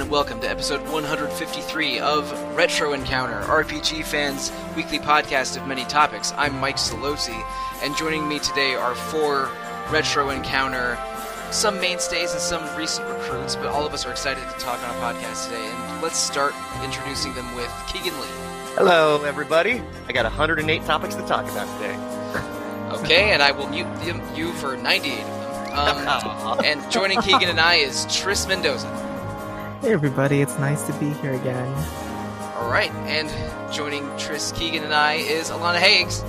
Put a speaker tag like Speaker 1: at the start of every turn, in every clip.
Speaker 1: and welcome to episode 153 of Retro Encounter, RPG fans' weekly podcast of many topics. I'm Mike Sollosi, and joining me today are four Retro Encounter, some mainstays and some recent recruits, but all of us are excited to talk on a podcast today. And let's start introducing them with Keegan Lee.
Speaker 2: Hello, everybody. I got 108 topics to talk about today.
Speaker 1: Okay, and I will mute you for 98 of them. And joining Keegan and I is Tris Mendoza.
Speaker 3: Hey everybody, it's nice to be here again.
Speaker 1: Alright, and joining Tris, Keegan, and I is Alana Hagues.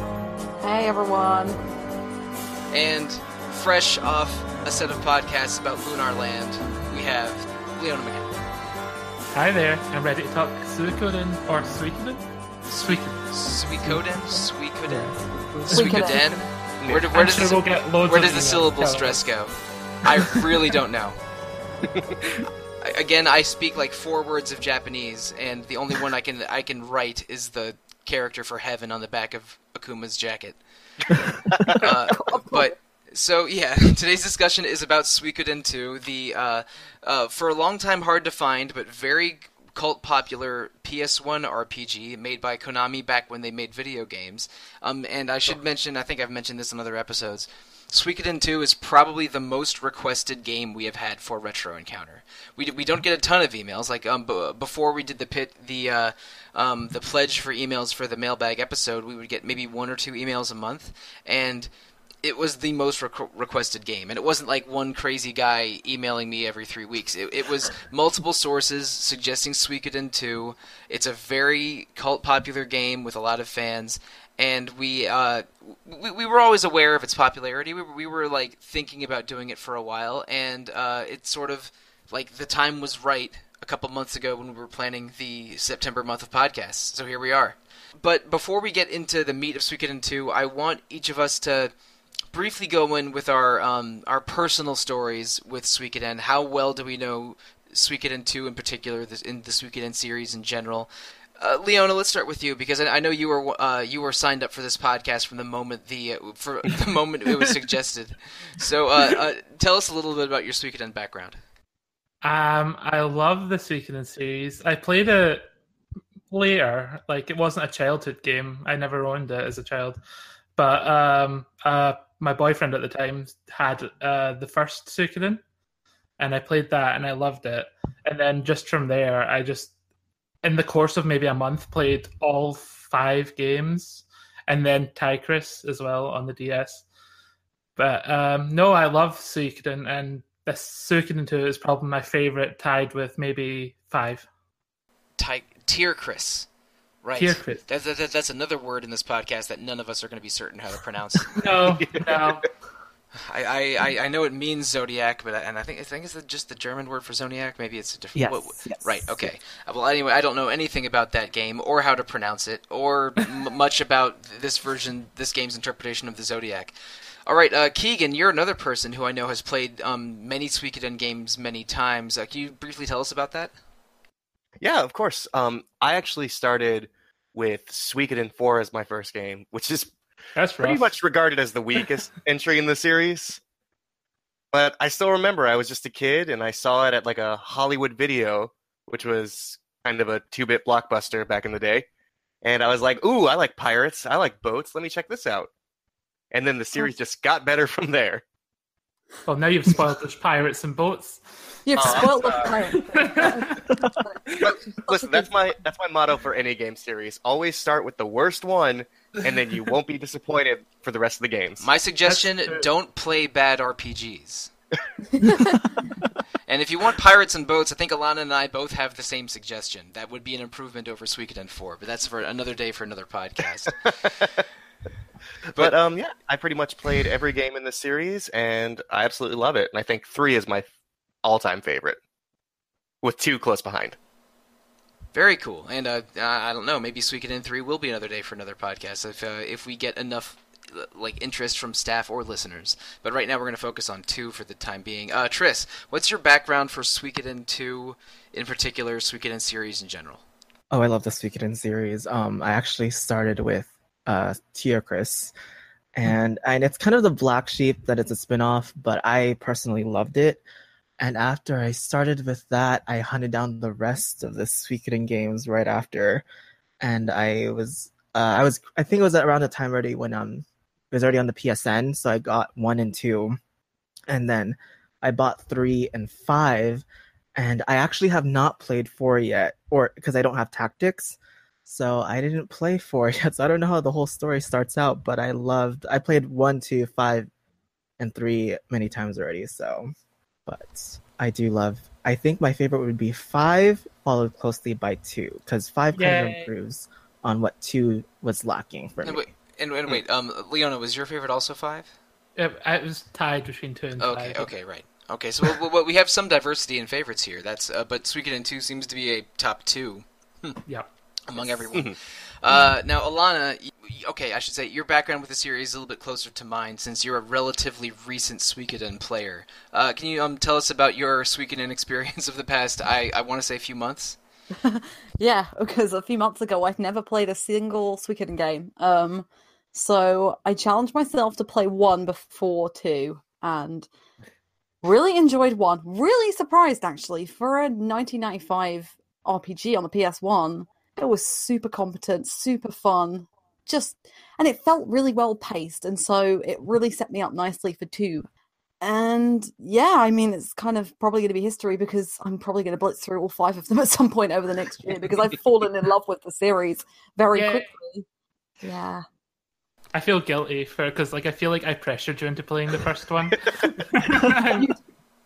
Speaker 4: Hey everyone.
Speaker 1: And fresh off a set of podcasts about Lunar Land, we have Leona McCallum.
Speaker 5: Hi there, I'm ready to talk Suikoden or Suikoden?
Speaker 1: Suikoden? Where does the syllable stress go? I really don't know. Again, I speak like 4 words of Japanese, and the only one I can write is the character for heaven on the back of Akuma's jacket. But so yeah, today's discussion is about Suikoden 2, the for a long time hard to find but very cult popular PS1 RPG made by Konami back when they made video games. And I should mention, I think I've mentioned this in other episodes, Suikoden 2 is probably the most requested game we have had for Retro Encounter. We don't get a ton of emails. Like before we did the pledge for emails for the mailbag episode, we would get maybe 1 or 2 emails a month, and it was the most requested game. And it wasn't like one crazy guy emailing me every 3 weeks. It was multiple sources suggesting Suikoden 2. It's a very cult popular game with a lot of fans. And we were always aware of its popularity. We were like thinking about doing it for a while, and it's sort of like the time was right a couple months ago when we were planning the September month of podcasts. So here we are. But before we get into the meat of Suikoden 2, I want each of us to briefly go in with our personal stories with Suikoden. How well do we know Suikoden 2 in particular, in the Suikoden series in general? Leona, let's start with you, because I know you were signed up for this podcast from the moment it was suggested. So tell us a little bit about your Suikoden background.
Speaker 5: I love the Suikoden series. I played it later, like it wasn't a childhood game. I never owned it as a child, but my boyfriend at the time had the first Suikoden, and I played that and I loved it. And then just from there, I just, in the course of maybe a month, played all 5 games, and then Tigris as well on the DS. But no, I love Suikoden, and this Suikoden 2 is probably my favorite, tied with maybe 5.
Speaker 1: Tigris. Right.
Speaker 5: Tigris.
Speaker 1: That's another word in this podcast that none of us are going to be certain how to pronounce.
Speaker 5: No.
Speaker 1: I know it means zodiac, but I think it's just the German word for zodiac. Maybe it's a different.
Speaker 3: Yes.
Speaker 1: Right. Okay. Well, anyway, I don't know anything about that game or how to pronounce it or much about this game's interpretation of the zodiac. All right, Keegan, you're another person who I know has played many Suikoden games many times. Can you briefly tell us about that?
Speaker 2: Yeah, of course. I actually started with Suikoden 4 as my first game, which is pretty much regarded as the weakest entry in the series. But I still remember I was just a kid, and I saw it at like a Hollywood Video, which was kind of a 2-bit blockbuster back in the day. And I was like, ooh, I like pirates, I like boats, let me check this out. And then the series just got better from there.
Speaker 5: Well, now you've spoiled the pirates and boats.
Speaker 4: You've spoiled the pirates.
Speaker 2: Listen, that's my motto for any game series. Always start with the worst one, and then you won't be disappointed for the rest of the games.
Speaker 1: My suggestion, don't play bad RPGs. And if you want pirates and boats, I think Alana and I both have the same suggestion. That would be an improvement over Suikoden 4, but that's for another day for another podcast.
Speaker 2: But yeah, I pretty much played every game in the series, and I absolutely love it. And I think 3 is my all-time favorite, with 2 close behind.
Speaker 1: Very cool. And I don't know, maybe Suikoden 3 will be another day for another podcast if we get enough interest from staff or listeners. But right now we're going to focus on 2 for the time being. Tris, what's your background for Suikoden 2, in particular, Suikoden series in general?
Speaker 3: Oh, I love the Suikoden series. I actually started with Tigris, and it's kind of the black sheep that it's a spin-off, but I personally loved it. And after I started with that, I hunted down the rest of the Suikoden games right after, and I think it was around the time already when it was already on the PSN, so I got 1 and 2, and then I bought 3 and 5, and I actually have not played 4 yet, or because I don't have tactics, so I didn't play 4 yet. So I don't know how the whole story starts out, but I played 1, 2, 5, and 3 many times already. So, but I do love. I think my favorite would be 5, followed closely by 2, because 5 kind of improves on what 2 was lacking for me.
Speaker 1: And wait, Leona, was your favorite also 5?
Speaker 5: It was tied between 2 and 5.
Speaker 1: Okay, right. Okay, so we have some diversity in favorites here. That's but Suikoden 2 seems to be a top 2.
Speaker 5: Yeah.
Speaker 1: Among everyone. Now, Alana, okay, I should say your background with the series is a little bit closer to mine since you're a relatively recent Suikoden player. Can you tell us about your Suikoden experience of the past, I want to say, few months?
Speaker 4: Yeah, because a few months ago I'd never played a single Suikoden game. So I challenged myself to play 1 before 2, and really enjoyed 1. Really surprised, actually, for a 1995 RPG on the PS1. It was super competent, super fun, and it felt really well paced, and so it really set me up nicely for 2. And yeah, I mean, it's kind of probably going to be history because I'm probably going to blitz through all 5 of them at some point over the next year because I've fallen in love with the series very quickly. Yeah.
Speaker 5: I feel guilty because I feel like I pressured you into playing the first one.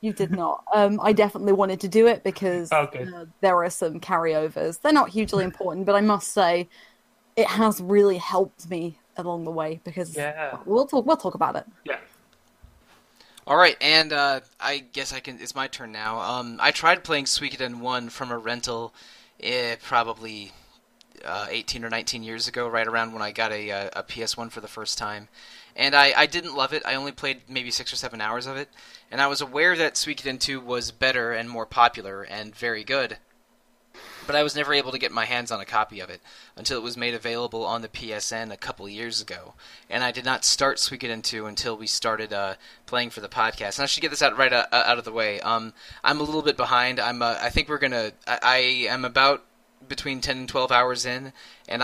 Speaker 4: You did not. I definitely wanted to do it because there are some carryovers. They're not hugely important, but I must say it has really helped me along the way because we'll talk about it.
Speaker 5: Yeah.
Speaker 1: All right, and I guess it's my turn now. I tried playing Suikoden 1 from a rental probably 18 or 19 years ago, right around when I got a PS1 for the first time. And I didn't love it. I only played maybe 6 or 7 hours of it. And I was aware that Suikoden 2 was better and more popular and very good. But I was never able to get my hands on a copy of it until it was made available on the PSN a couple of years ago. And I did not start Suikoden 2 until we started playing for the podcast. And I should get this out of the way. I'm a little bit behind. I think I am about between 10 and 12 hours in, and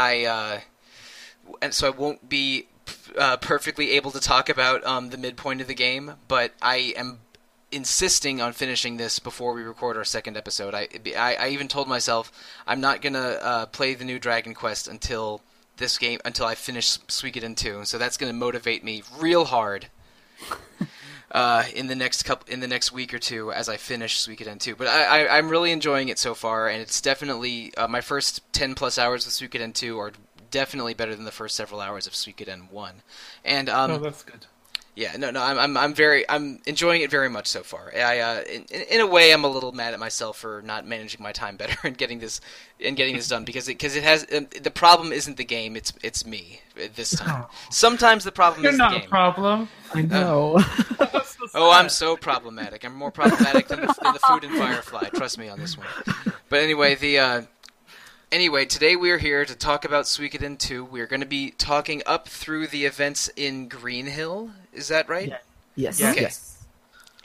Speaker 1: so I won't be perfectly able to talk about the midpoint of the game, but I am insisting on finishing this before we record our second episode. I even told myself I'm not gonna play the new Dragon Quest until I finish Suikoden 2. So that's gonna motivate me real hard in the next week or two as I finish Suikoden 2. But I'm really enjoying it so far, and it's definitely my first 10 plus hours of Suikoden 2 are definitely better than the first several hours of Suikoden 1. And
Speaker 5: that's good.
Speaker 1: Yeah, no, I'm enjoying it very much so far. In a way, I'm a little mad at myself for not managing my time better and getting this done because it has the problem isn't the game, it's me this time. Sometimes the problem is the game.
Speaker 5: You're not a problem.
Speaker 3: I know.
Speaker 1: Oh, I'm so problematic. I'm more problematic than the food in Firefly. Trust me on this one. But anyway, today we're here to talk about Suikoden 2. We're going to be talking up through the events in Green Hill. Is that right?
Speaker 3: Yeah. Yes.
Speaker 1: Okay.
Speaker 3: Yes.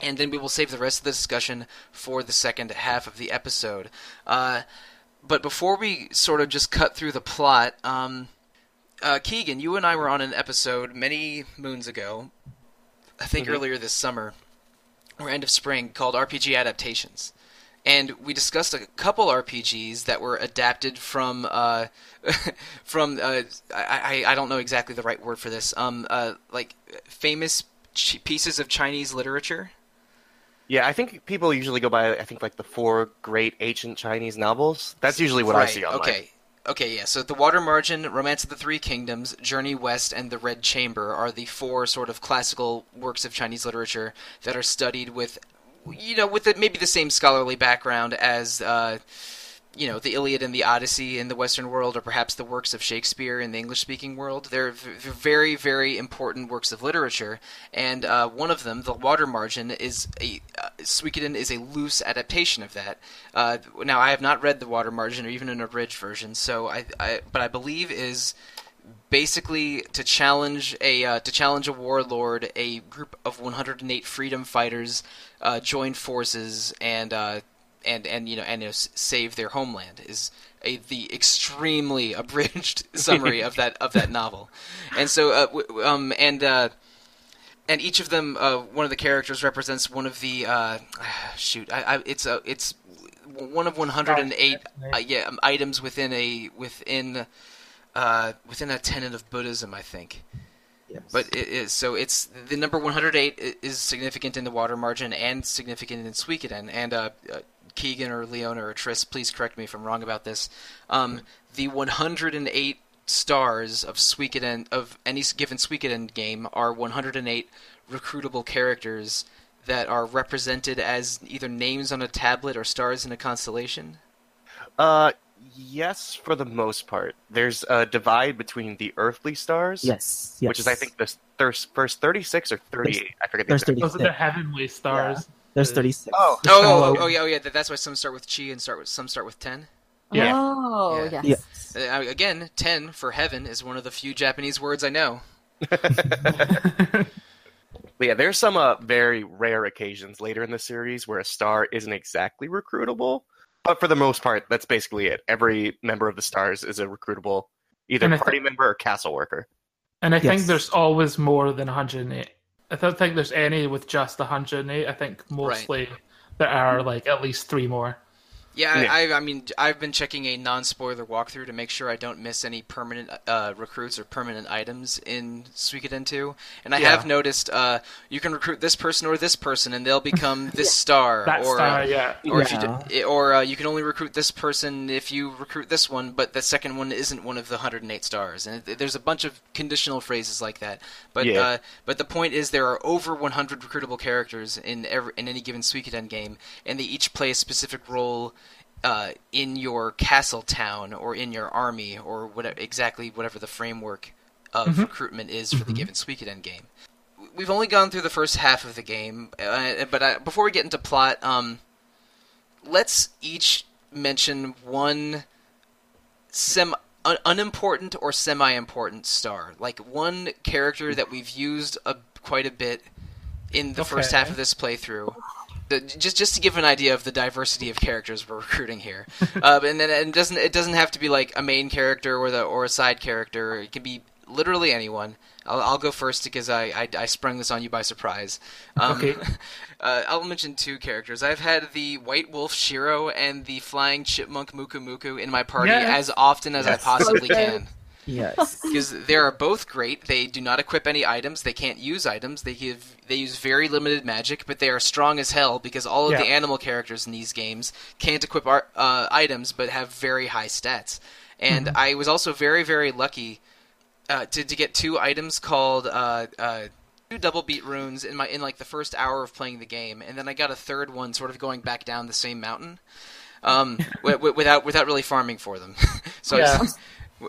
Speaker 1: And then we will save the rest of the discussion for the second half of the episode. But before we sort of just cut through the plot, Keegan, you and I were on an episode many moons ago, I think earlier this summer, or end of spring, called RPG Adaptations. And we discussed a couple RPGs that were adapted from I don't know exactly the right word for this, like famous pieces of Chinese literature.
Speaker 2: Yeah, I think people usually go by, like the 4 great ancient Chinese novels. That's usually what I see online.
Speaker 1: Okay, yeah. So The Water Margin, Romance of the Three Kingdoms, Journey West, and The Red Chamber are the 4 sort of classical works of Chinese literature that are studied with maybe the same scholarly background as, the Iliad and the Odyssey in the Western world, or perhaps the works of Shakespeare in the English-speaking world. They're very, very important works of literature, and one of them, The Water Margin, Suikoden is a loose adaptation of that. Now, I have not read The Water Margin, or even an abridged version, but I believe is basically to challenge a warlord, a group of 108 freedom fighters join forces and save their homeland is the extremely abridged summary of that novel. And so and each of them, one of the characters represents one of the it's one of 108 items within a tenet of Buddhism, I think.
Speaker 3: Yes.
Speaker 1: But it's the number 108 is significant in the water margin and significant in Suikoden. And Keegan or Leona or Triss, please correct me if I'm wrong about this. The 108 stars of Suikoden, of any given Suikoden game, are 108 recruitable characters that are represented as either names on a tablet or stars in a constellation.
Speaker 2: Yes, for the most part. There's a divide between the earthly stars.
Speaker 3: Yes.
Speaker 2: Which is, I think, the first 36 or 38. I forget.
Speaker 3: There's 36.
Speaker 5: Those are the heavenly stars.
Speaker 3: Yeah. There's 36.
Speaker 1: Yeah. That's why some start with chi and some start with 10.
Speaker 5: Yeah.
Speaker 4: Oh,
Speaker 1: Yeah.
Speaker 4: yes.
Speaker 1: Again, 10 for heaven is one of the few Japanese words I know.
Speaker 2: But yeah, there's some very rare occasions later in the series where a star isn't exactly recruitable. But for the most part, that's basically it. Every member of the stars is a recruitable, either party member or castle worker.
Speaker 5: And I think there's always more than 108. I don't think there's any with just 108. I think mostly there are like at least 3 more.
Speaker 1: Yeah, I mean, I've been checking a non-spoiler walkthrough to make sure I don't miss any permanent recruits or permanent items in Suikoden 2. And I have noticed you can recruit this person or this person, and they'll become this star. Or you can only recruit this person if you recruit this one, but the second one isn't one of the 108 stars. And there's a bunch of conditional phrases like that. But the point is there are over 100 recruitable characters in any given Suikoden game, and they each play a specific role in your castle town or in your army or whatever the framework of recruitment is for the given Suikoden game. We've only gone through the first half of the game, but before we get into plot, let's each mention one unimportant or semi-important star, like one character that we've used quite a bit in the first half of this playthrough. Just to give an idea of the diversity of characters we're recruiting here, and it doesn't have to be like a main character or a side character. It can be literally anyone. I'll go first because I sprung this on you by surprise.
Speaker 5: Okay.
Speaker 1: I'll mention 2 characters. I've had the White Wolf Shiro and the Flying Chipmunk Muku Muku in my party as often as I possibly can.
Speaker 3: Yes.
Speaker 1: Because they are both great. They do not equip any items. They can't use items. They use very limited magic, but they are strong as hell because all of the animal characters in these games can't equip items but have very high stats. And I was also very, very lucky to get 2 items called 2 double beat runes in like the first hour of playing the game, and then I got a third one sort of going back down the same mountain without really farming for them. So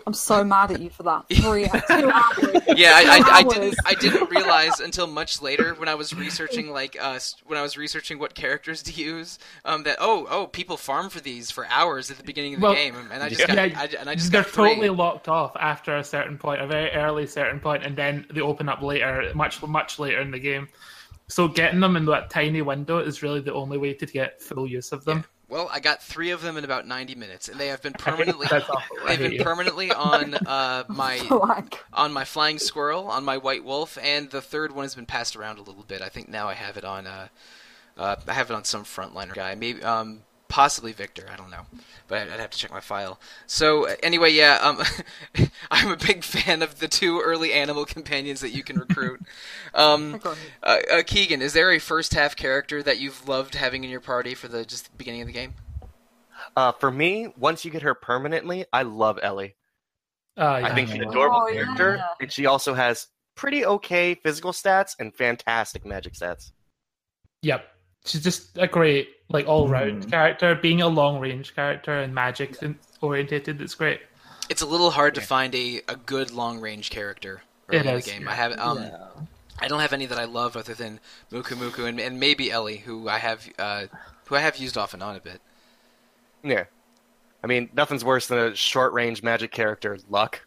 Speaker 4: I'm so mad at you for that. 2 hours.
Speaker 1: Yeah, I didn't realize until much later when I was researching what characters to use that people farm for these for hours at the beginning of the game, and I just
Speaker 5: they're
Speaker 1: got 3.
Speaker 5: totally locked off after a certain point, a very early certain point, and then they open up later, much later in the game. So getting them in that tiny window is really the only way to get full use of them.
Speaker 1: Yeah. Well, I got 3 of them in about 90 minutes, and they have been permanently permanently on my flying squirrel, on my white wolf, and the third one has been passed around a little bit. I think now I have it on some frontliner guy, maybe possibly Victor. I don't know, but I'd have to check my file. So anyway, I'm a big fan of the 2 early animal companions that you can recruit. Keegan, is there a first half character that you've loved having in your party for the beginning of the game?
Speaker 2: For me, once you get her permanently, I love Ellie. I think she's an adorable character, and she also has pretty okay physical stats and fantastic magic stats.
Speaker 5: Yep. She's just a great, all-round character. Being a long-range character and magic-orientated, it's great.
Speaker 1: It's a little hard to find a good long-range character early in the game.
Speaker 5: Yeah.
Speaker 1: I don't have any that I love other than Muku Muku and maybe Ellie, who I have used off and on a bit.
Speaker 2: Yeah. I mean, nothing's worse than a short-range magic character, Luck.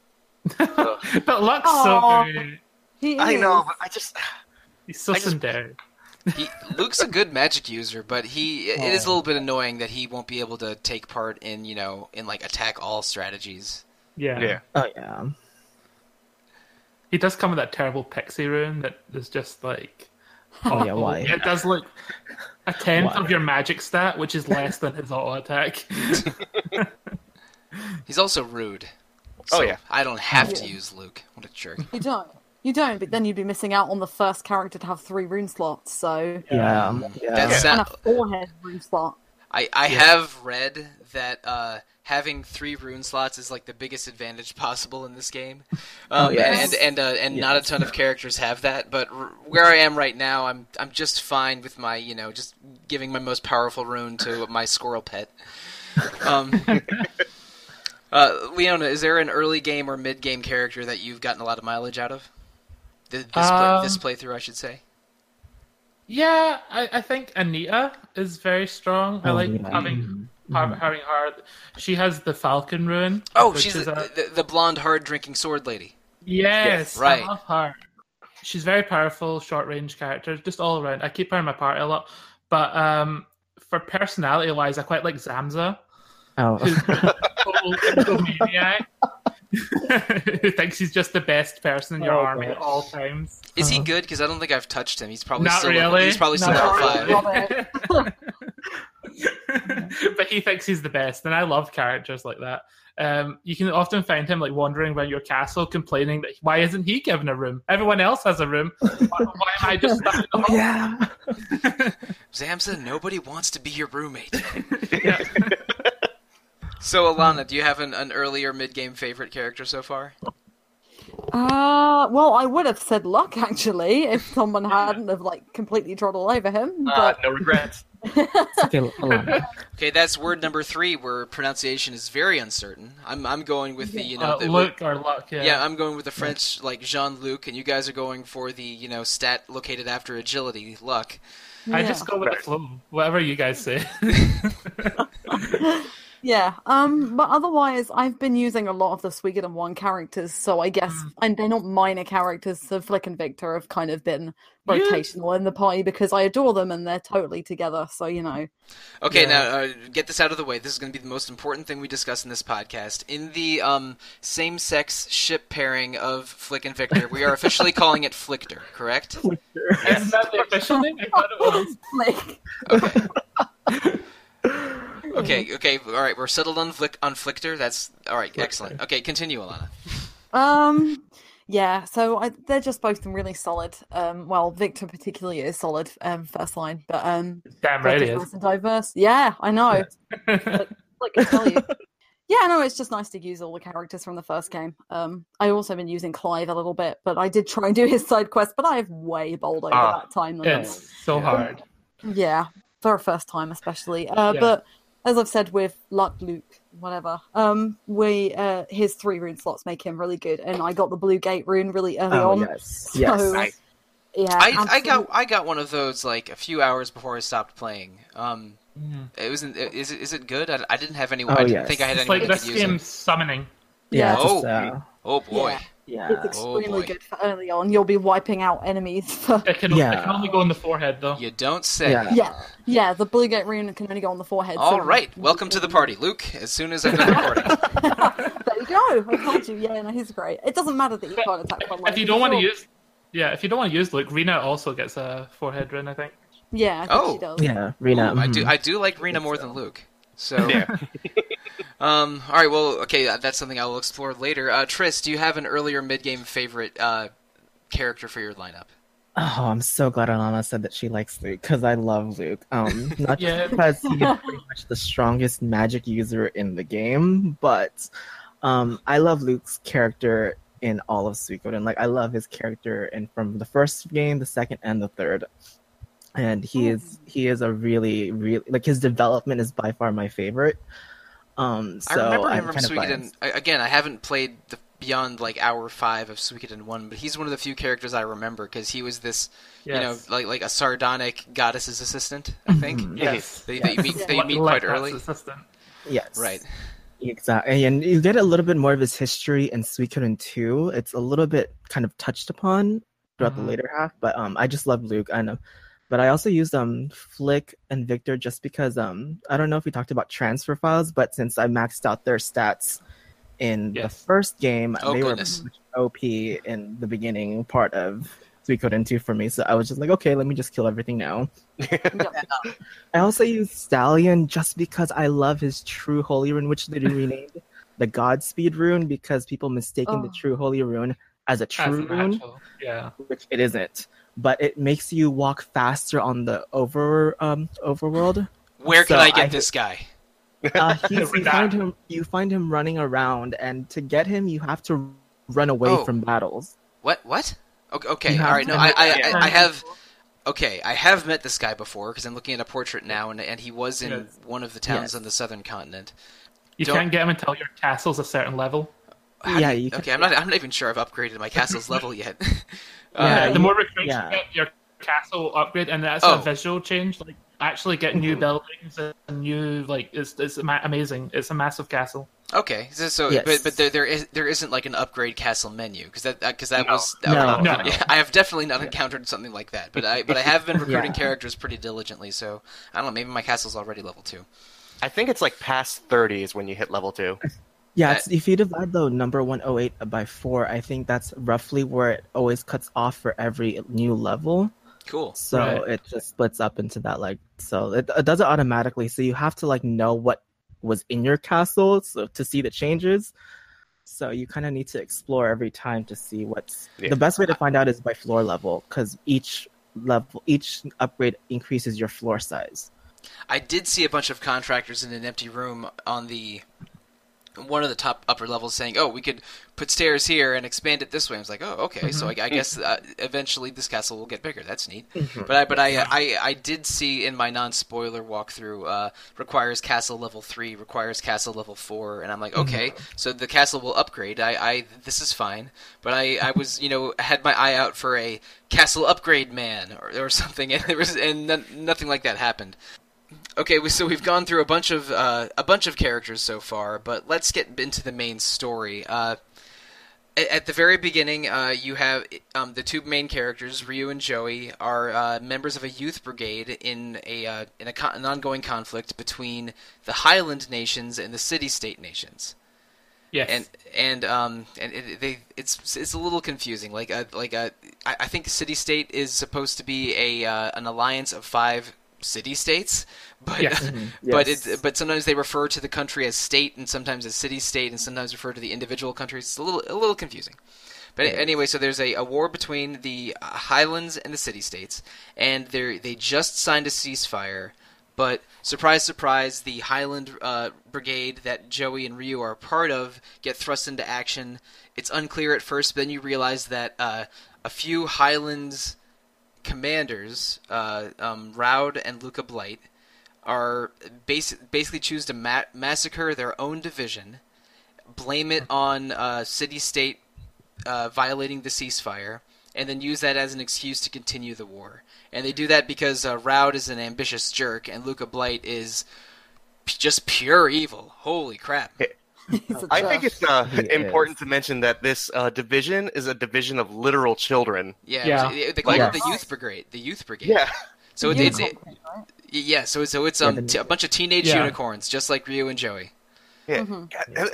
Speaker 5: But Luke's so great.
Speaker 2: I know, but
Speaker 5: he's so tsundere.
Speaker 1: Luke's a good magic user, but it is a little bit annoying that he won't be able to take part in like attack all strategies.
Speaker 5: Yeah.
Speaker 3: Oh yeah.
Speaker 5: He does come with that terrible pixie rune that is just like.
Speaker 3: Oh yeah, why?
Speaker 5: It does look a tenth of your magic stat, which is less than his auto attack.
Speaker 1: He's also rude. So
Speaker 2: yeah.
Speaker 1: I don't have to use Luke. What a jerk.
Speaker 4: You don't, but then you'd be missing out on the first character to have 3 rune slots, so...
Speaker 3: Yeah.
Speaker 4: And a 4-head rune slot.
Speaker 1: I have read that having 3 rune slots is like the biggest advantage possible in this game. And not a ton of characters have that, but where I am right now, I'm just fine with my, just giving my most powerful rune to my squirrel pet. Leona, is there an early game or mid game character that you've gotten a lot of mileage out of? This playthrough, I should say.
Speaker 5: Yeah, I think Anita is very strong. I like having her. She has the Falcon rune.
Speaker 1: Oh, she's the blonde, hard-drinking sword lady.
Speaker 5: Yes,
Speaker 1: right.
Speaker 5: I love her. She's very powerful, short-range character, just all around. I keep her in my party a lot. But for personality-wise, I quite like Zamza.
Speaker 3: Oh.
Speaker 5: Who's a total maniac. Who thinks he's just the best person in your army at all times.
Speaker 1: Is he good? Because I don't think I've touched him. He's probably
Speaker 5: Not
Speaker 1: still
Speaker 5: really.
Speaker 1: He's probably still at 5.
Speaker 5: But he thinks he's the best, and I love characters like that. You can often find him like wandering around your castle, complaining that why isn't he given a room? Everyone else has a room. Why am I just stuck in the hall?
Speaker 3: Yeah.
Speaker 1: Zamza, nobody wants to be your roommate.
Speaker 5: Yeah.
Speaker 1: So, Alana, do you have an early or mid-game favorite character so far?
Speaker 4: Well, I would have said Luck, actually, if someone hadn't have, completely trod all over him. But...
Speaker 2: No regrets.
Speaker 1: Okay, that's word number 3, where pronunciation is very uncertain. I'm going with the,
Speaker 5: Luc or Luck, yeah.
Speaker 1: Yeah, I'm going with the French, Jean-Luc, and you guys are going for the, stat located after agility, Luck.
Speaker 5: I just go with the flow, whatever you guys say.
Speaker 4: Yeah, but otherwise, I've been using a lot of the Suikoden 1 characters, so I guess, and they're not minor characters, so Flick and Victor have kind of been rotational in the party because I adore them and they're totally together, so
Speaker 1: Okay, now, get this out of the way. This is going to be the most important thing we discuss in this podcast. In the same-sex ship pairing of Flick and Victor, we are officially calling it Flickter, correct?
Speaker 3: Flickter.
Speaker 1: Yes.
Speaker 5: Isn't that the official name? I thought it was.
Speaker 4: Flick.
Speaker 1: Okay, all right, we're settled on Flickter. That's all right, excellent. Okay, continue, Alana.
Speaker 4: Yeah, so they're just both really solid. Well, Victor particularly is solid, first line, but
Speaker 5: damn right he is.
Speaker 4: Nice and diverse. Yeah, I know. like I tell you. Yeah, no, it's just nice to use all the characters from the first game. I also been using Clive a little bit, but I did try and do his side quest, but I have way bowled over that time.
Speaker 5: It's so hard.
Speaker 4: Yeah, for a first time especially. But as I've said with Luck, Luke, whatever, his 3 rune slots make him really good, and I got the Blue Gate rune really early on.
Speaker 3: Yes.
Speaker 4: So,
Speaker 3: yes.
Speaker 1: I got one of those a few hours before I stopped playing. It wasn't. Is it good? I didn't have anyone. I didn't think I had anyone.
Speaker 5: It's like this game's summoning.
Speaker 4: Yeah.
Speaker 1: Oh boy.
Speaker 4: Yeah. It's extremely good for early on. You'll be wiping out enemies.
Speaker 5: It can only go in the forehead, though.
Speaker 1: You don't say.
Speaker 4: Yeah. The Blue Gate rune can only go on the forehead.
Speaker 1: All right. Welcome to the party, Luke. As soon as I'm done recording.
Speaker 4: There you go. I told you. Yeah, no, he's great. It doesn't matter that you can't attack from
Speaker 5: if you don't want to use, if you don't want to use Luke, Rena also gets a forehead rune, I think.
Speaker 4: Yeah, I think she does.
Speaker 3: Yeah, Rena.
Speaker 1: I do like Rena more than Luke. So. All right, well, okay, that's something I will explore later. Triss, do you have an earlier mid-game favorite character for your lineup?
Speaker 3: Oh, I'm so glad Alana said that she likes Luke, because I love Luke. Not just because he's pretty much the strongest magic user in the game, but I love Luke's character in all of Suikoden. I love his character from the first game, the second, and the third. And he is a really, really, his development is by far my favorite. I
Speaker 1: remember him from Suikoden. Again, I haven't played beyond hour 5 of Suikoden 1, but he's one of the few characters I remember because he was this, like a sardonic goddess's assistant, I think.
Speaker 5: Yes.
Speaker 1: That you meet quite early.
Speaker 5: Assistant.
Speaker 3: Yes.
Speaker 1: Right.
Speaker 3: Exactly, and you get a little bit more of his history in Suikoden 2. It's a little bit kind of touched upon throughout the later half, but I just love Luke. I know, but I also used Flick and Victor just because I don't know if we talked about transfer files, but since I maxed out their stats in the first game, they were OP in the beginning part of Suikoden 2 for me, so I was just like, okay, let me just kill everything now. I also use Stallion just because I love his True Holy Rune, which they renamed the Godspeed Rune because people mistaken the True Holy Rune as a true rune, which it isn't. But it makes you walk faster on the overworld.
Speaker 1: Where can I get this guy?
Speaker 3: You find him running around, and to get him, you have to run away from battles.
Speaker 1: What? Okay. All right. No, I have. Okay, I have met this guy before because I'm looking at a portrait now, and he was in one of the towns on the southern continent.
Speaker 5: You can't get him until your castle's a certain level.
Speaker 1: Okay, I'm not even sure I've upgraded my castle's level yet.
Speaker 5: The more recruits you get, your castle will upgrade, and that's a visual change. Like actually get new buildings and new it's amazing. It's a massive castle.
Speaker 1: Okay, but there isn't like an upgrade castle menu because that was I have definitely not encountered something like that. But I have been recruiting characters pretty diligently, so I don't know. Maybe my castle's already level 2.
Speaker 2: I think it's like past 30 is when you hit level 2.
Speaker 3: Yeah, if you divide the number 108 by 4, I think that's roughly where it always cuts off for every new level.
Speaker 1: Cool.
Speaker 3: So it just splits up into that so it does it automatically. So you have to know what was in your castle to see the changes. So you kind of need to explore every time to see what's the best way to find out is by floor level because each upgrade increases your floor size.
Speaker 1: I did see a bunch of contractors in an empty room on one of the top upper levels saying, "Oh, we could put stairs here and expand it this way." I was like, "Oh, okay." So I guess eventually this castle will get bigger. That's neat. But I did see in my non-spoiler walkthrough requires castle level 3, requires castle level 4, and I'm like, okay, so the castle will upgrade. This is fine. But I was had my eye out for a castle upgrade man or something, and nothing like that happened. Okay, so we've gone through a bunch of characters so far, but let's get into the main story. At the very beginning, you have the two main characters, Ryu and Joey, are members of a youth brigade in an ongoing conflict between the Highland nations and the city-state nations.
Speaker 5: Yes.
Speaker 1: And it's a little confusing. I think city-state is supposed to be an alliance of 5 city-states, but but sometimes they refer to the country as state, and sometimes as city-state, and sometimes refer to the individual countries. It's a little confusing. But anyway, so there's a war between the Highlands and the city-states, and they just signed a ceasefire. But surprise, surprise, the Highland brigade that Joey and Ryu are a part of get thrust into action. It's unclear at first, but then you realize that a few Highlands commanders, Raud and Luca Blight, are basically choose to massacre their own division, blame it on city-state violating the ceasefire, and then use that as an excuse to continue the war. And they do that because Raud is an ambitious jerk, and Luca Blight is just pure evil. Holy crap.
Speaker 2: I think it's important to mention that this division is a division of literal children.
Speaker 1: Yeah. They call it the youth brigade. The youth brigade.
Speaker 2: Yeah.
Speaker 1: So it's a bunch of teenage unicorns, just like Ryu and Joey.
Speaker 2: Yeah.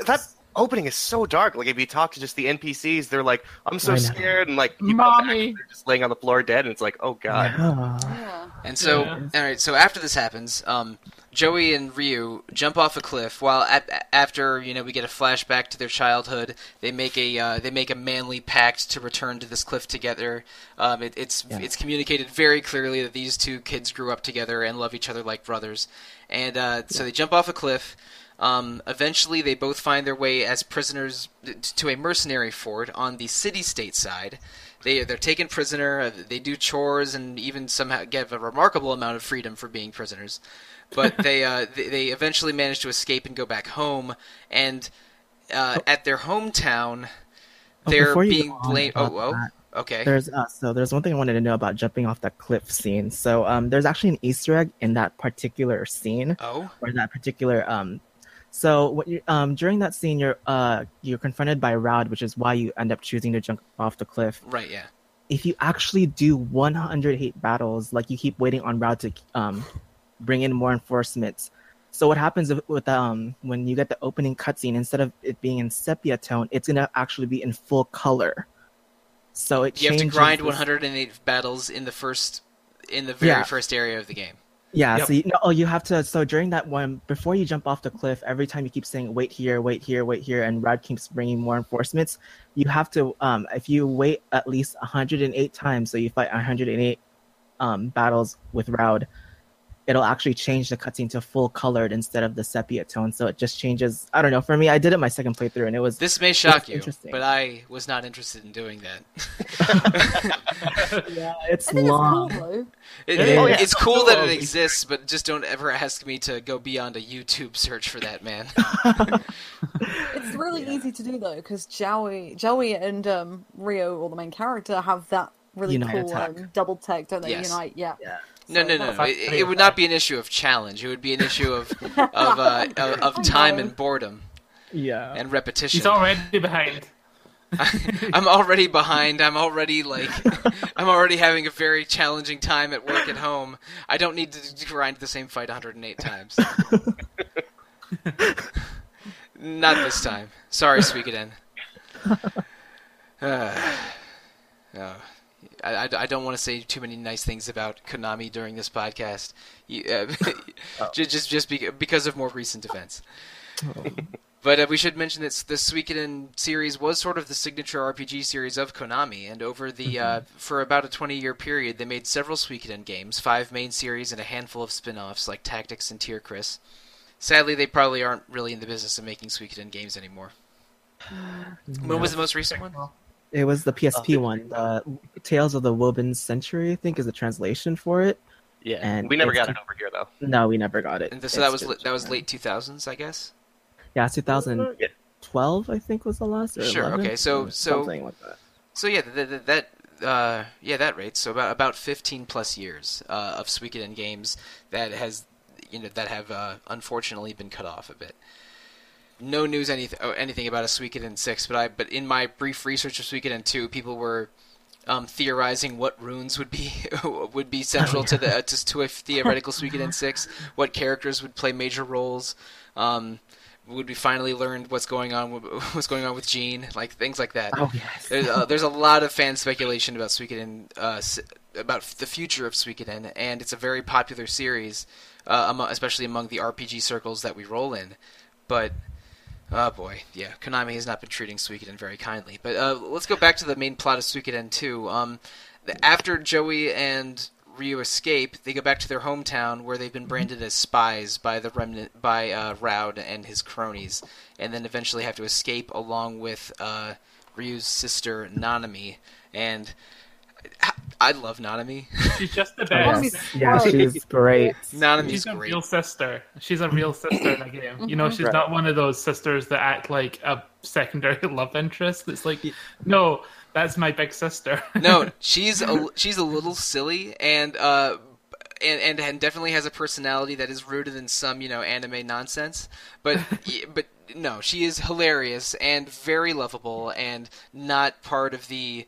Speaker 2: That opening is so dark. Like if you talk to just the NPCs, they're like, "I'm so scared," and
Speaker 5: Mommy,
Speaker 2: they're just laying on the floor dead, and it's like, "Oh God."
Speaker 1: Yeah. And so, all right. So after this happens, Joey and Ryu jump off a cliff. While after we get a flashback to their childhood, they make a manly pact to return to this cliff together. It's communicated very clearly that these two kids grew up together and love each other like brothers. And so they jump off a cliff. Eventually, they both find their way as prisoners to a mercenary fort on the city-state side. They're taken prisoner. They do chores and even somehow get a remarkable amount of freedom for being prisoners. But they eventually manage to escape and go back home. And at their hometown, they're being blamed. Okay.
Speaker 3: There's one thing I wanted to know about jumping off that cliff scene. So there's actually an Easter egg in that particular scene.
Speaker 1: Oh.
Speaker 3: Or that particular So during that scene, you're confronted by Raud, which is why you end up choosing to jump off the cliff.
Speaker 1: Right. Yeah.
Speaker 3: If you actually do 108 battles, like you keep waiting on Raud to bring in more enforcements. So what happens with when you get the opening cutscene, instead of it being in sepia tone, it's gonna actually be in full color. So you
Speaker 1: have to grind 108 battles in the very first area of the game.
Speaker 3: Yeah, yep. So you have to. So during that one, before you jump off the cliff, every time you keep saying "wait here, wait here, wait here," and Raud keeps bringing more enforcements, you have to. If you wait at least 108 times, so you fight 108 battles with Raud, it'll actually change the cutscene to full colored instead of the sepia tone. So it just changes. I don't know. For me, I did it my second playthrough, and it was.
Speaker 1: This may shock you, but I was not interested in doing that.
Speaker 3: Yeah, it's long.
Speaker 4: It's cool, though.
Speaker 1: It's cool that it exists, but just don't ever ask me to go beyond a YouTube search for that, man.
Speaker 4: It's really easy to do though, because Joey and Rio, or the main character, have that really cool double tech, don't they?
Speaker 1: Yes.
Speaker 4: Unite, yeah.
Speaker 1: No. It would not be an issue of challenge. It would be an issue of time and boredom.
Speaker 3: Yeah.
Speaker 1: And repetition.
Speaker 5: He's already behind.
Speaker 1: I'm already behind. I'm already having a very challenging time at work at home. I don't need to grind the same fight 108 times. Not this time. Sorry, Suikoden. I don't want to say too many nice things about Konami during this podcast, just because of more recent events. Oh. But we should mention that the Suikoden series was sort of the signature RPG series of Konami, and over the for about a 20-year period, they made several Suikoden games, 5 main series and a handful of spin-offs like Tactics and Tier Chris. Sadly, they probably aren't really in the business of making Suikoden games anymore. When was the most recent one?
Speaker 3: It was the PSP one. Tales of the Woven Century, I think, is the translation for it.
Speaker 2: Yeah, and we never got it over here, though.
Speaker 3: No, we never got it.
Speaker 1: And so that was late 2000s, I guess?
Speaker 3: Yeah, 2012, I think, was the last. Or
Speaker 1: sure.
Speaker 3: 11,
Speaker 1: Okay. So
Speaker 3: something like that.
Speaker 1: So yeah, that rate. So about 15 plus years of Suikoden games that have unfortunately been cut off a bit. No news anything about a Suikoden 6, but in my brief research of Suikoden 2, people were theorizing what runes would be central to a theoretical Suikoden 6, what characters would play major roles. Would we finally learn what's going on with Jean, like things like that.
Speaker 3: Oh yes.
Speaker 1: There's a lot of fan speculation about Suikoden, about the future of Suikoden, and it's a very popular series, especially among the RPG circles that we roll in. But oh boy, yeah, Konami has not been treating Suikoden very kindly. But let's go back to the main plot of Suikoden 2. After Joey and Ryu escape, they go back to their hometown where they've been branded as spies by Raud and his cronies, and then eventually have to escape along with Ryu's sister Nanami. And I love Nanami.
Speaker 5: She's just the best.
Speaker 3: Yeah, she's great.
Speaker 1: Nanami's great.
Speaker 5: She's a real sister. She's a real sister in the game. You know, she's not one of those sisters that act like a secondary love interest. It's like, no, that's my big sister.
Speaker 1: No, she's a little silly and definitely has a personality that is rooted in some anime nonsense. But no, she is hilarious and very lovable and not part of the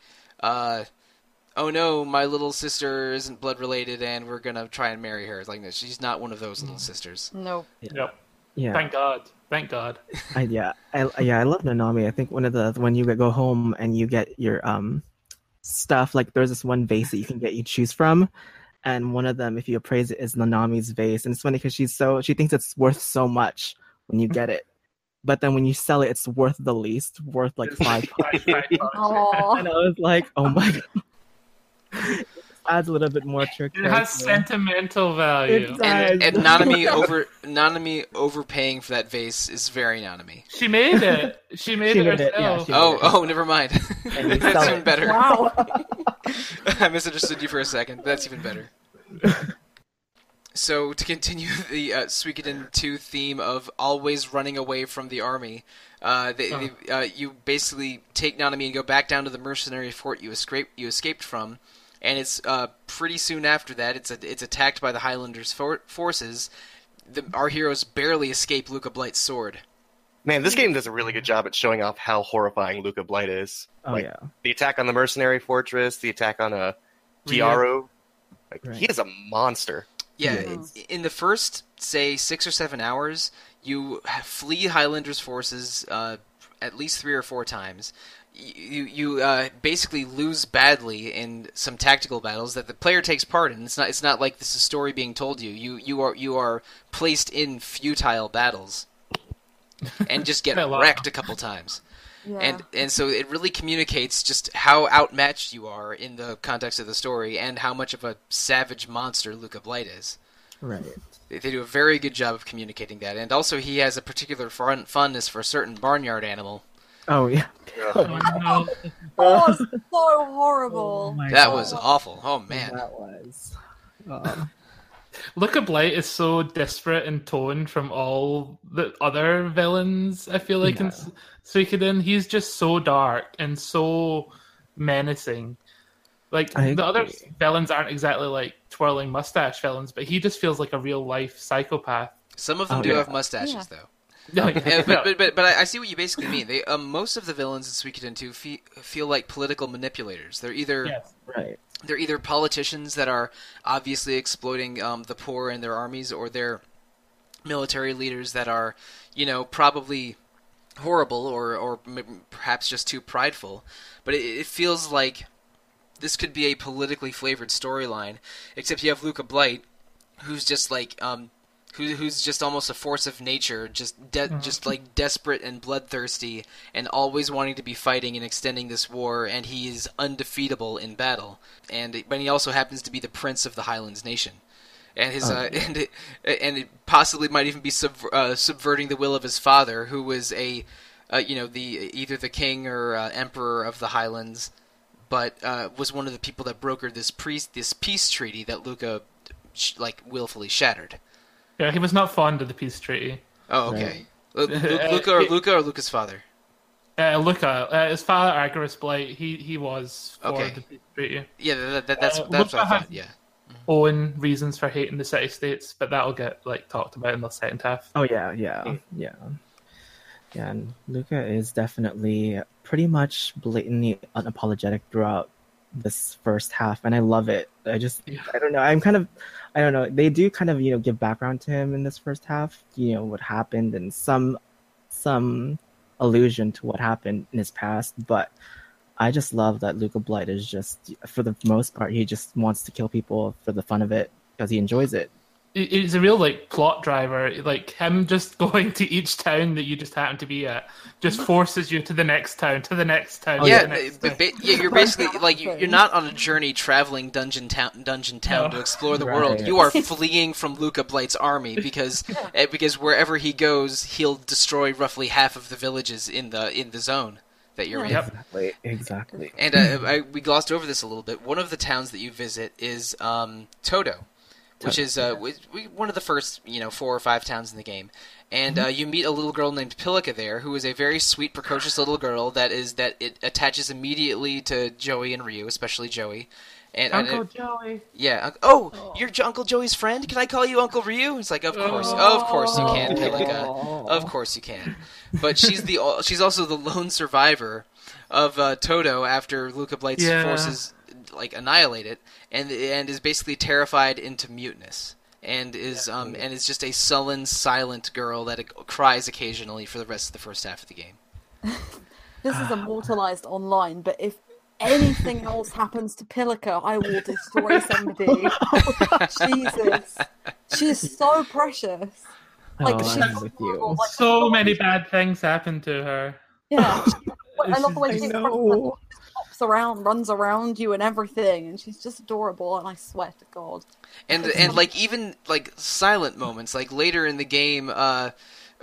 Speaker 1: oh no, my little sister isn't blood related and we're gonna try and marry her. Like, no, she's not one of those little sisters.
Speaker 4: No.
Speaker 5: Yep.
Speaker 3: Yeah.
Speaker 5: Thank God.
Speaker 3: I love Nanami. I think when you go home and you get your stuff, like there's this one vase that you choose from, and one of them, if you appraise it, is Nanami's vase, and it's funny because she thinks it's worth so much when you get it, but then when you sell it, it's worth the least, worth like $5. And I was like, oh my god. It adds a little bit more to
Speaker 5: it has sentimental value.
Speaker 1: And Nanami overpaying for that vase is very Nanami.
Speaker 5: She made it. She made it herself.
Speaker 1: Oh, never mind. That's even better.
Speaker 4: Wow.
Speaker 1: I misunderstood you for a second. That's even better. So, to continue the Suikoden 2 theme of always running away from the army, you basically take Nanami and go back down to the mercenary fort you escaped from, and it's pretty soon after that it's attacked by the Highlanders' forces. our heroes barely escape Luca Blight's sword.
Speaker 2: Man, this game does a really good job at showing off how horrifying Luca Blight is.
Speaker 3: Oh, yeah.
Speaker 2: The attack on the mercenary fortress, the attack on Kiaru. He is a monster.
Speaker 1: Yeah, in the first, say, 6 or 7 hours, you flee Highlander's forces at least 3 or 4 times. You basically lose badly in some tactical battles that the player takes part in. It's not like this is a story being told you. You are placed in futile battles and just get wrecked a couple times. Yeah. And so it really communicates just how outmatched you are in the context of the story and how much of a savage monster Luca Blight is.
Speaker 3: Right.
Speaker 1: They do a very good job of communicating that. And also he has a particular fondness for a certain barnyard animal.
Speaker 3: Oh, yeah.
Speaker 4: Oh, it's so horrible.
Speaker 1: Oh, that was awful. Oh, man.
Speaker 3: That was...
Speaker 5: Luca Blight is so disparate in tone from all the other villains, I feel like, in Suikoden. He's just so dark and so menacing. Like, the other villains aren't exactly like twirling mustache villains, but he just feels like a real-life psychopath.
Speaker 1: Some of them do have mustaches, though.
Speaker 5: No,
Speaker 1: but I see what you basically mean. They most of the villains in Suikoden 2 feel like political manipulators. They're either they're either politicians that are obviously exploiting the poor and their armies, or they're military leaders that are, probably horrible or perhaps just too prideful. But it feels like this could be a politically flavored storyline, except you have Luca Blight, who's just like who's just almost a force of nature, just like desperate and bloodthirsty, and always wanting to be fighting and extending this war, and he is undefeatable in battle. But he also happens to be the prince of the Highlands nation, and his and it possibly might even be subverting the will of his father, who was either the king or emperor of the Highlands, but was one of the people that brokered this peace treaty that Luca willfully shattered.
Speaker 5: Yeah, he was not fond of the peace treaty.
Speaker 1: Oh, okay. Luca or Luca's father?
Speaker 5: Luca. His father, Hagues Blight, he was for the peace treaty.
Speaker 1: Yeah, that's what I thought, yeah.
Speaker 5: Own reasons for hating the city-states, but that'll get talked about in the second half.
Speaker 3: Oh, yeah. And Luca is definitely pretty much blatantly unapologetic throughout this first half, and I love it. I don't know. I don't know. They do kind of, give background to him in this first half, what happened and some allusion to what happened in his past. But I just love that Luca Blight is just, for the most part, he just wants to kill people for the fun of it because he enjoys it.
Speaker 5: It's a real plot driver. Him just going to each town that you just happen to be at just forces you to the next town, to the next town.
Speaker 1: Yeah, you're basically you're not on a journey traveling dungeon town to explore the world. You are fleeing from Luca Blight's army because wherever he goes, he'll destroy roughly half of the villages in the zone that you're in.
Speaker 3: Exactly.
Speaker 1: And we glossed over this a little bit. One of the towns that you visit is Todo, which is one of the first 4 or 5 towns in the game, and you meet a little girl named Pilica there, who is a very sweet, precocious little girl that it attaches immediately to Joey and Ryu, especially Joey. And
Speaker 5: Uncle Joey.
Speaker 1: Yeah. You're Uncle Joey's friend? Can I call you Uncle Ryu? It's like, of course you can, Pilica. Of course you can. But she's also the lone survivor of Todo after Luca Blight's forces annihilate it, and is basically terrified into muteness, and is just a sullen, silent girl that cries occasionally for the rest of the first half of the game.
Speaker 4: This is immortalized online, but if anything else happens to Pilica, I will destroy somebody. Jesus, she's so precious.
Speaker 3: She's with you.
Speaker 5: So many bad things happen to her.
Speaker 4: Yeah, I love the way she hops around, runs around you, and everything, and she's just adorable. And I swear to God. And
Speaker 1: even silent moments, later in the game,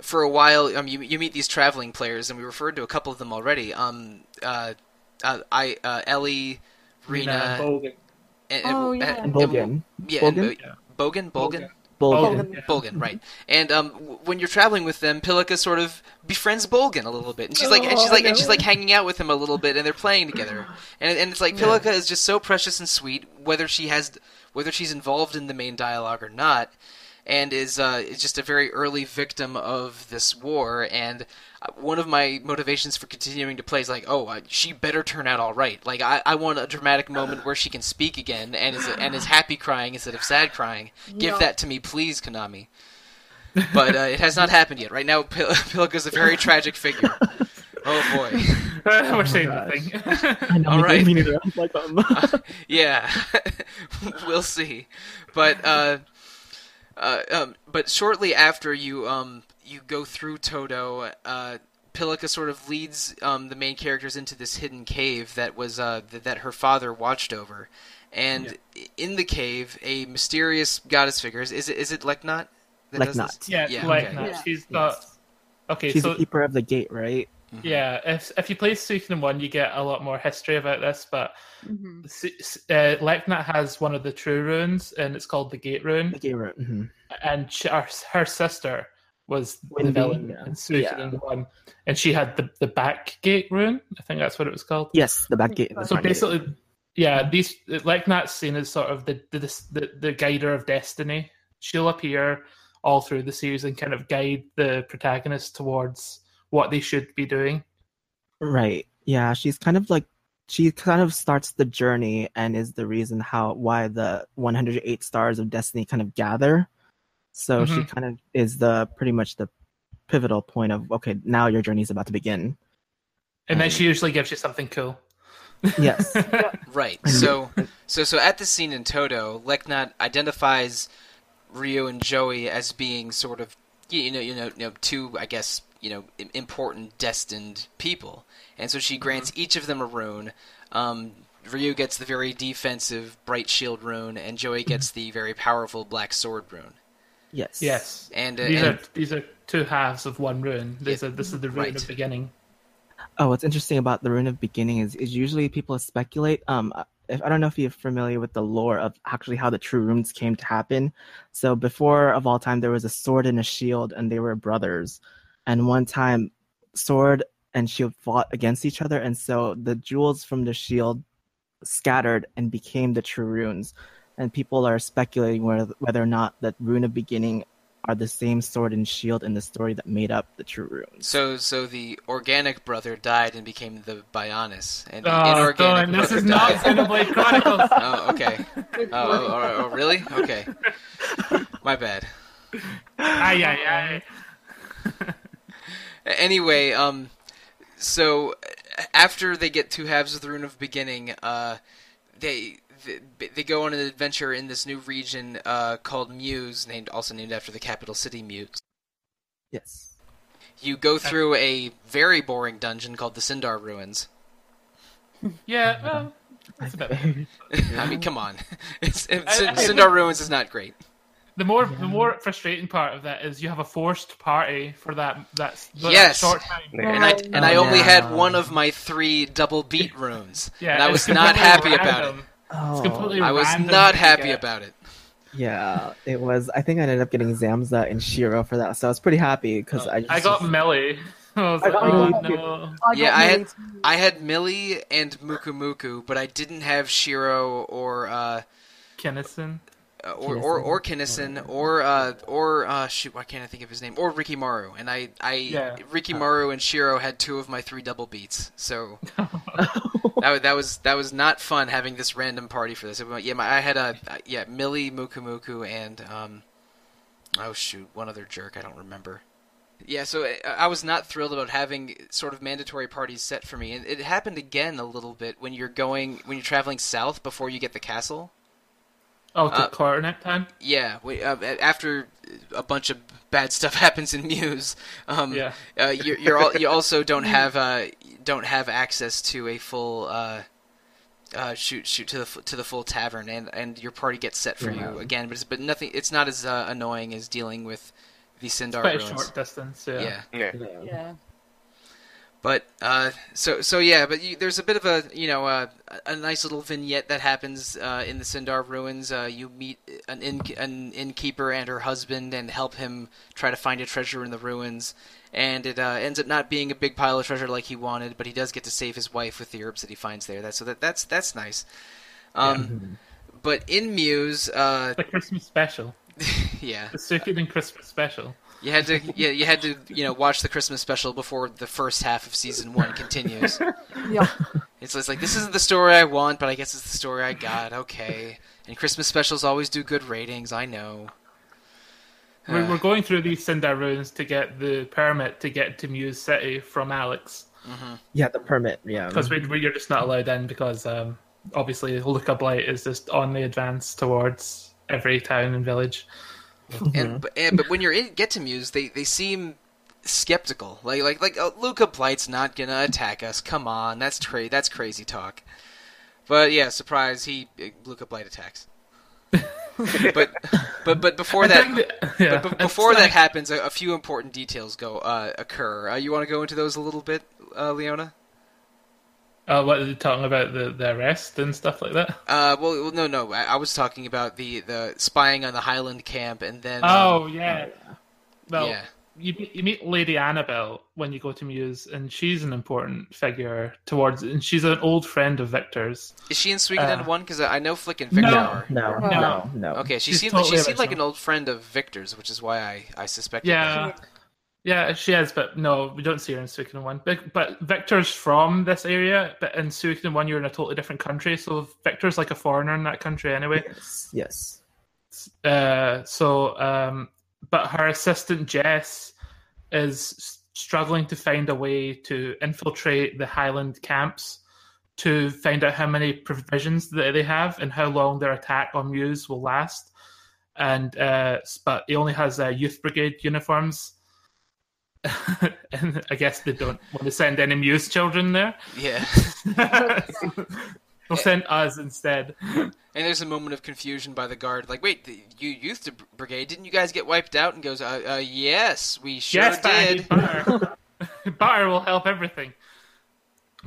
Speaker 1: for a while, you meet these traveling players, and we referred to a couple of them already. Ellie, Rena,
Speaker 5: Bogan.
Speaker 3: And Bogan.
Speaker 1: Bogan.
Speaker 3: Bolgan.
Speaker 1: Bolgan, right? And when you're traveling with them, Pilica sort of befriends Bolgan a little bit, and she's hanging out with him a little bit, and they're playing together. And it's Pilica is just so precious and sweet, whether she's involved in the main dialogue or not. and is just a very early victim of this war. And one of my motivations for continuing to play is like, she better turn out all right. Like I want a dramatic moment where she can speak again and is happy crying instead of sad crying. Give that to me, please, Konami. But it has not happened yet. Right now, Pilika's a very tragic figure. Oh boy.
Speaker 5: We're saying nothing.
Speaker 3: I know.
Speaker 1: All right. Yeah, we'll see. But shortly after you go through Todo, Pilika sort of leads the main characters into this hidden cave that was that her father watched over, and in the cave, a mysterious goddess figure. Is it Leknat?
Speaker 3: Leknat.
Speaker 5: Yeah, Leknat.
Speaker 1: Okay.
Speaker 5: Yeah. She's got. Okay,
Speaker 3: she's the keeper of the gate, right?
Speaker 1: Mm-hmm.
Speaker 5: Yeah, if you play Suikoden 1, you get a lot more history about this, but Leknat has one of the true runes, and it's called the Gate Rune.
Speaker 3: The Gate Rune. Mm-hmm.
Speaker 5: And her sister was the villain in Suikoden 1, and she had the back gate rune. I think that's what it was called.
Speaker 3: Yes, the back gate.
Speaker 5: So basically, these Leknat's seen as sort of the guider of destiny. She'll appear all through the series and kind of guide the protagonist towards what they should be doing.
Speaker 3: Right. Yeah, she kind of starts the journey and is the reason why the 108 stars of destiny kind of gather. So she kind of is pretty much the pivotal point of, okay, now your journey is about to begin.
Speaker 5: And then she usually gives you something cool.
Speaker 3: Yes.
Speaker 1: Right. So at the scene in Todo, Leknat identifies Ryo and Joey as being sort of two, I guess, important destined people, and so she grants each of them a rune. Ryu gets the very defensive Bright Shield rune, and Joey gets the very powerful Black Sword rune.
Speaker 5: Yes.
Speaker 1: And
Speaker 5: these are two halves of one rune. This is the rune of beginning.
Speaker 3: Oh, what's interesting about the rune of beginning is usually people speculate. I don't know if you're familiar with the lore of actually how the true runes came to happen. So before of all time, there was a sword and a shield, and they were brothers. And one time, sword and shield fought against each other, and so the jewels from the shield scattered and became the true runes. And people are speculating whether or not that rune of beginning are the same sword and shield in the story that made up the true runes.
Speaker 1: So the organic brother died and became the Bionis, and the inorganic brother
Speaker 5: this is not Xenoblade Chronicles.
Speaker 1: Oh, okay. Oh, really? Okay. My bad.
Speaker 5: Aye.
Speaker 1: Anyway, so after they get two halves of the Rune of Beginning, they go on an adventure in this new region called Muse, also named after the capital city, Muse.
Speaker 3: Yes.
Speaker 1: You go through a very boring dungeon called the Sindar Ruins.
Speaker 5: Yeah, well, that's a bit.
Speaker 1: I mean, come on, Sindar Ruins is not great.
Speaker 5: The more frustrating part of that is you have a forced party for that short time.
Speaker 1: And I only had one of my 3 double beat runes.
Speaker 5: Yeah,
Speaker 1: and I was not happy about it.
Speaker 5: It's completely
Speaker 1: I was not happy about it.
Speaker 3: Yeah, it was. I think I ended up getting Zamza and Shiro for that, so I was pretty happy because
Speaker 5: I got Millie. I was like, no.
Speaker 1: I had Millie and Muku Muku, but I didn't have Shiro or
Speaker 5: Kinnison.
Speaker 1: Or Kinnison, or shoot, why can't I think of his name? Or Rikimaru, and Rikimaru and Shiro had 2 of my 3 double beats, so that was not fun having this random party for this. I had Millie, Muku Muku, and one other jerk I don't remember. Yeah, so I was not thrilled about having sort of mandatory parties set for me, and it happened again a little bit when you're traveling south before you get the castle.
Speaker 5: Oh, to Coronet time?
Speaker 1: Yeah, after a bunch of bad stuff happens in Muse, you also don't have access to a full shoot to the full tavern, and your party gets set for you again, but nothing. It's not as annoying as dealing with the Sindar Ruins.
Speaker 5: Quite a short distance. Yeah.
Speaker 1: But there's a bit of a nice little vignette that happens in the Sindar Ruins. You meet an innkeeper and her husband and help him try to find a treasure in the ruins. And it ends up not being a big pile of treasure like he wanted, but he does get to save his wife with the herbs that he finds there. That's nice. But in Muse,
Speaker 5: the Christmas special.
Speaker 1: Yeah.
Speaker 5: The Suikoden Christmas special.
Speaker 1: You had to watch the Christmas special before the first half of season 1 continues.
Speaker 4: Yeah.
Speaker 1: It's like, this isn't the story I want, but I guess it's the story I got. Okay. And Christmas specials always do good ratings, I know.
Speaker 5: We're going through these Cinder ruins to get the permit to get to Muse City from Alex.
Speaker 1: Mm-hmm.
Speaker 3: Yeah, the permit, yeah.
Speaker 5: Because you're just not allowed in because obviously Luca Blight is just on the advance towards every town and village.
Speaker 1: But when you're get to Muse, they seem skeptical. Like Luca Blight's not gonna attack us. Come on, that's crazy talk. But yeah, surprise, Luca Blight attacks. but before that, before that happens, a few important details occur. You want to go into those a little bit, Leona?
Speaker 5: What are you talking about? The arrest and stuff like that?
Speaker 1: Well, no. I was talking about the spying on the Highland camp, and then.
Speaker 5: Yeah. Well,
Speaker 1: yeah.
Speaker 5: You meet Lady Annabelle when you go to Muse, and she's an important figure and she's an old friend of Victor's.
Speaker 1: Is she in Suikoden 1? Because I know Flick and Victor are.
Speaker 3: No.
Speaker 1: Okay, she seemed like an old friend of Victor's, which is why I suspected that.
Speaker 5: Yeah, she is, but no, we don't see her in Suikoden 1. But Victor's from this area, but in Suikoden 1 you're in a totally different country, so Victor's like a foreigner in that country anyway.
Speaker 3: Yes.
Speaker 5: But her assistant Jess is struggling to find a way to infiltrate the Highland camps to find out how many provisions that they have and how long their attack on Muse will last. But he only has youth brigade uniforms. And I guess they don't want to send any Muse children there.
Speaker 1: Yeah.
Speaker 5: They'll send us instead.
Speaker 1: And there's a moment of confusion by the guard. Like, wait, you youth brigade, didn't you guys get wiped out? And goes, yes, we sure did.
Speaker 5: Butter will help everything.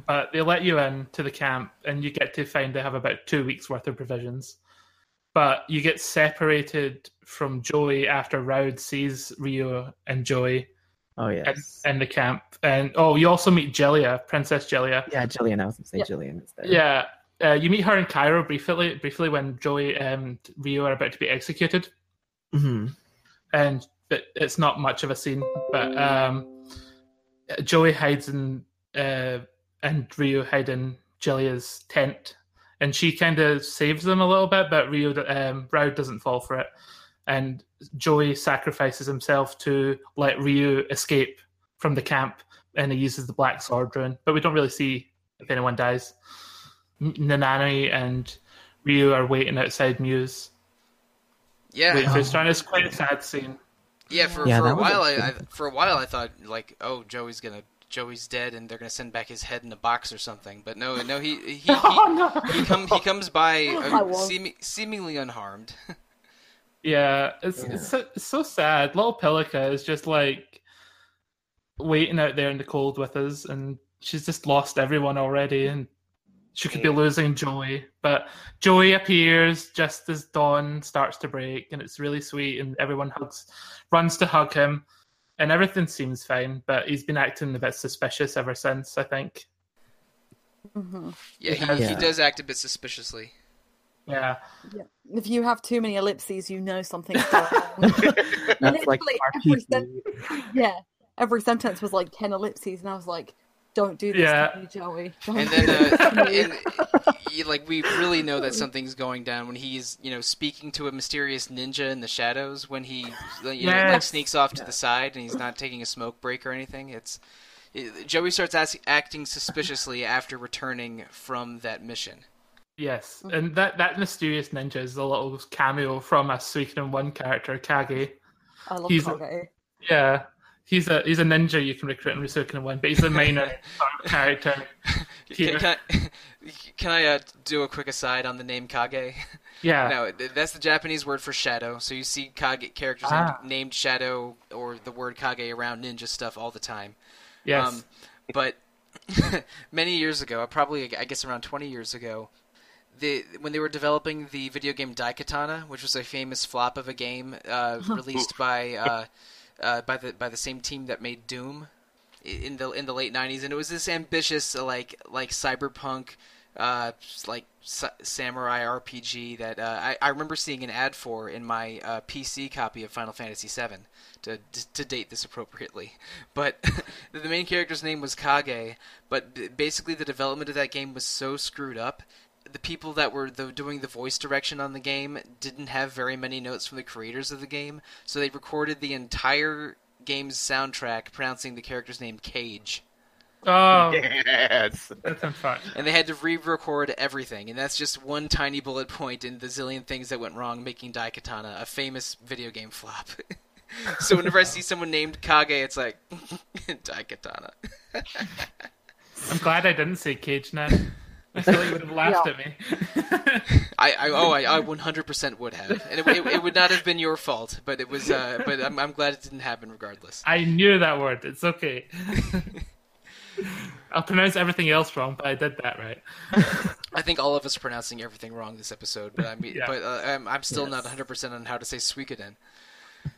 Speaker 5: But they let you in to the camp, and you get to find they have about 2 weeks' worth of provisions. But you get separated from Joey after Raud sees Rio and Joey.
Speaker 3: Oh, yes.
Speaker 5: In the camp. And, you also meet Jilia, Princess Jilia.
Speaker 3: Yeah, Jillian. I was going to say Jillian is there.
Speaker 5: Yeah. You meet her in Cairo briefly when Joey and Rio are about to be executed.
Speaker 3: Mm-hmm.
Speaker 5: And it's not much of a scene, but Joey hides in and Rio hide in Jilia's tent, and she kind of saves them a little bit, but Raud doesn't fall for it, and Joey sacrifices himself to let Ryu escape from the camp, and he uses the Black Sword rune, but we don't really see if anyone dies. Nanami and Ryu are waiting outside Muse.
Speaker 1: Yeah,
Speaker 5: waiting for his turn. It's quite a sad scene.
Speaker 1: Yeah, for a while I thought like, oh, Joey's dead, and they're gonna send back his head in a box or something. But no, he comes by seemingly unharmed.
Speaker 5: Yeah, it's so sad. Little Pelica is just like waiting out there in the cold with us, and she's just lost everyone already, and she could be losing Joey. But Joey appears just as dawn starts to break, and it's really sweet, and everyone runs to hug him, and everything seems fine, but he's been acting a bit suspicious ever since, I think.
Speaker 4: Mm-hmm.
Speaker 1: Yeah, he does act a bit suspiciously.
Speaker 5: Yeah.
Speaker 4: If you have too many ellipses, you know something's going on.
Speaker 3: That's like
Speaker 4: every sentence was like 10 ellipses, and I was like, don't do this to me, Joey.
Speaker 1: And then, we really know that something's going down when he's, speaking to a mysterious ninja in the shadows. When he, sneaks off to the side and he's not taking a smoke break or anything. Joey starts acting suspiciously after returning from that mission.
Speaker 5: Yes, and that mysterious ninja is a little cameo from a Suikoden 1 character, Kage.
Speaker 4: I love Kage.
Speaker 5: He's a ninja you can recruit in Suikoden 1, but he's a minor character.
Speaker 1: Can I do a quick aside on the name Kage?
Speaker 5: Yeah.
Speaker 1: No, that's the Japanese word for shadow. So you see Kage characters named Shadow or the word Kage around ninja stuff all the time.
Speaker 5: Yes.
Speaker 1: But many years ago, I guess around 20 years ago, when they were developing the video game Daikatana, which was a famous flop of a game released by the same team that made Doom in the late 90s, and it was this ambitious like cyberpunk like samurai RPG that I remember seeing an ad for in my PC copy of Final Fantasy VII to date this appropriately. But the main character's name was Kage, but basically the development of that game was so screwed up. The people that were doing the voice direction on the game didn't have very many notes from the creators of the game, so they recorded the entire game's soundtrack pronouncing the character's name Cage.
Speaker 5: Oh,
Speaker 2: yes.
Speaker 5: That sounds fun.
Speaker 1: And they had to re-record everything, and that's just one tiny bullet point in the zillion things that went wrong making Daikatana a famous video game flop. So whenever I see someone named Kage, it's like, Daikatana.
Speaker 5: I'm glad I didn't say Cage now. I feel like you would have laughed at me.
Speaker 1: I 100% would have, and it would not have been your fault, but it was. But I'm glad it didn't happen regardless.
Speaker 5: I knew that word. It's okay. I'll pronounce everything else wrong, but I did that right.
Speaker 1: I think all of us are pronouncing everything wrong this episode, but
Speaker 5: Yeah.
Speaker 1: I'm still not 100% on how to say Suikoden.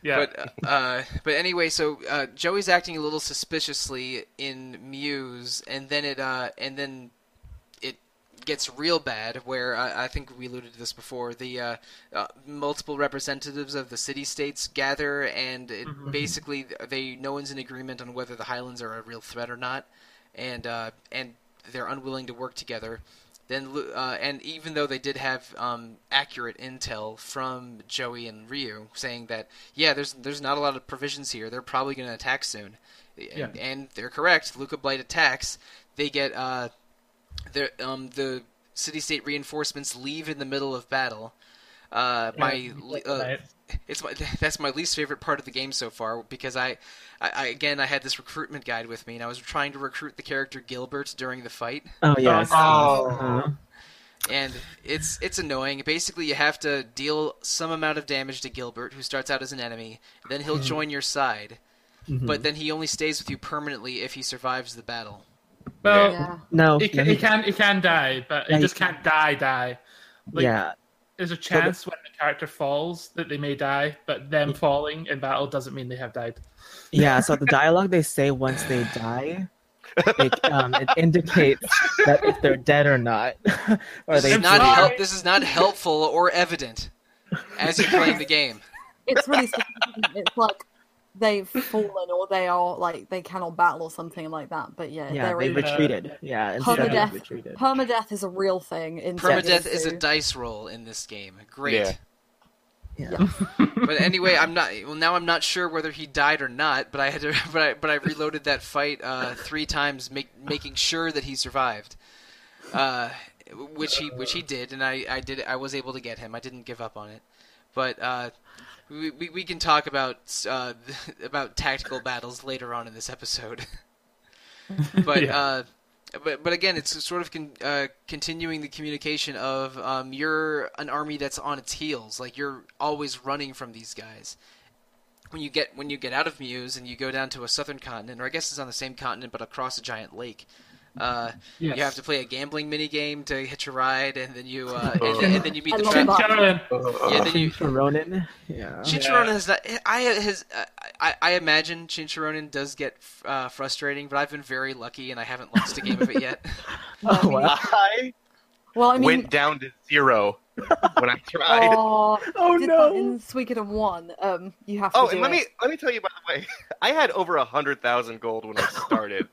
Speaker 5: Yeah.
Speaker 1: But anyway, so Joey's acting a little suspiciously in Muse, and then it gets real bad, where I think we alluded to this before. The multiple representatives of the city-states gather, and basically no one's in agreement on whether the Highlands are a real threat or not, and they're unwilling to work together. Then and even though they did have accurate intel from Joey and Ryu saying that there's not a lot of provisions here, they're probably going to attack soon, and they're correct. Luca Blight attacks. They get the city-state reinforcements leave in the middle of battle. That's my least favorite part of the game so far, because I had this recruitment guide with me, and I was trying to recruit the character Gilbert during the fight.
Speaker 3: Oh yes.
Speaker 1: And it's annoying. Basically, you have to deal some amount of damage to Gilbert, who starts out as an enemy. Then he'll join your side, but then he only stays with you permanently if he survives the battle.
Speaker 5: Well,
Speaker 3: no,
Speaker 5: he can die, but he just can't die. Like, there's a chance when the character falls that they may die, but them falling in battle doesn't mean they have died.
Speaker 3: Yeah, so the dialogue they say once they die, it indicates that if they're dead or not. Or
Speaker 1: this is not helpful or evident as you're playing the game.
Speaker 4: It's really significant. It's like they've fallen, or they are like they cannot battle or something like that. But they
Speaker 3: retreated.
Speaker 4: Permadeath is a real thing.
Speaker 1: Permadeath is a dice roll in this game. Great.
Speaker 3: Yeah.
Speaker 1: But anyway, I'm not sure whether he died or not. But I reloaded that fight 3 times, making sure that he survived. Which he did, and I was able to get him. I didn't give up on it. But we can talk about tactical battles later on in this episode. But again, it's sort of continuing the communication of you're an army that's on its heels, like you're always running from these guys. When you get out of Muse and you go down to a southern continent, or I guess it's on the same continent but across a giant lake. You have to play a gambling mini game to hitch a ride, and then you and then you meet the
Speaker 3: Shincha Ronin. Yeah.
Speaker 1: Shincha Ronin has not. I imagine Shincha Ronin does get frustrating, but I've been very lucky and I haven't lost a game of it yet.
Speaker 2: I went down to 0 when I tried.
Speaker 3: No!
Speaker 4: In Suikoden 1, you have to.
Speaker 2: And let me tell you, by the way, I had over 100,000 gold when I started.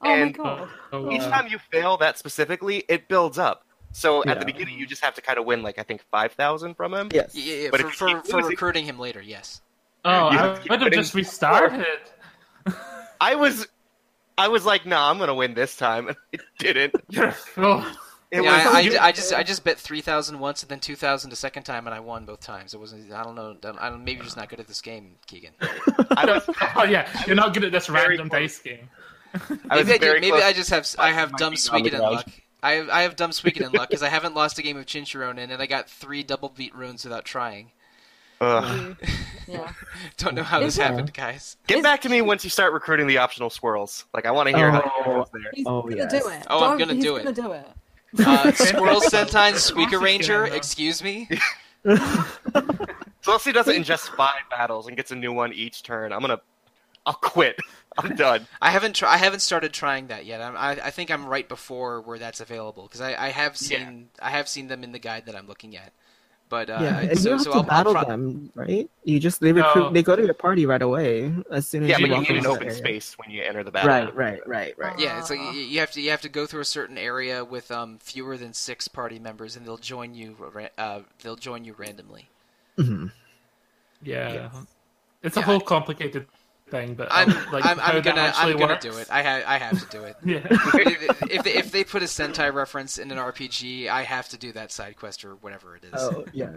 Speaker 2: And
Speaker 4: my God.
Speaker 2: Each time you fail that specifically, it builds up. So at the beginning, you just have to kind of win, like, I think 5,000 from him.
Speaker 3: Yes.
Speaker 1: Yeah,
Speaker 2: but
Speaker 1: for recruiting him later, yes.
Speaker 5: I would have just restarted.
Speaker 2: I was like, nah, I'm going to win this time. And I didn't.
Speaker 1: I just bet 3,000 once and then 2,000 the second time, and I won both times. It wasn't. I don't know. Maybe you're just not good at this game, Keegan.
Speaker 5: You're not good at this random dice game.
Speaker 1: Maybe I have dumb Suikoden luck. I have dumb Suikoden luck because I haven't lost a game of Shincha Ronin, and I got 3 double beat runes without trying.
Speaker 4: Yeah.
Speaker 1: Don't know how this happened, guys.
Speaker 2: Get back to me once you start recruiting the optional swirls. Like, I want to hear how it goes there.
Speaker 4: He's gonna do it.
Speaker 1: I'm gonna do it. Squirrel Sentai Suika Ranger, excuse me?
Speaker 2: Sollosi doesn't ingest 5 battles and gets a new one each turn. I'll quit. I'm done.
Speaker 1: I haven't started trying that yet. I think I'm right before where that's available because I have seen them in the guide that I'm looking at. But
Speaker 3: and you have to battle them, right? You just they go to your party right away as soon as
Speaker 2: you
Speaker 3: walk
Speaker 2: get an open space when you enter the battle.
Speaker 3: Right.
Speaker 1: Yeah, it's like you have to go through a certain area with fewer than 6 party members, and they'll join you. They'll join you randomly.
Speaker 3: Mm-hmm.
Speaker 5: Yeah, it's a whole complicated thing, but
Speaker 1: I'm gonna do it. I have to do it.
Speaker 5: Yeah.
Speaker 1: if they put a Sentai reference in an RPG, I have to do that side quest or whatever it is.
Speaker 3: Oh yeah.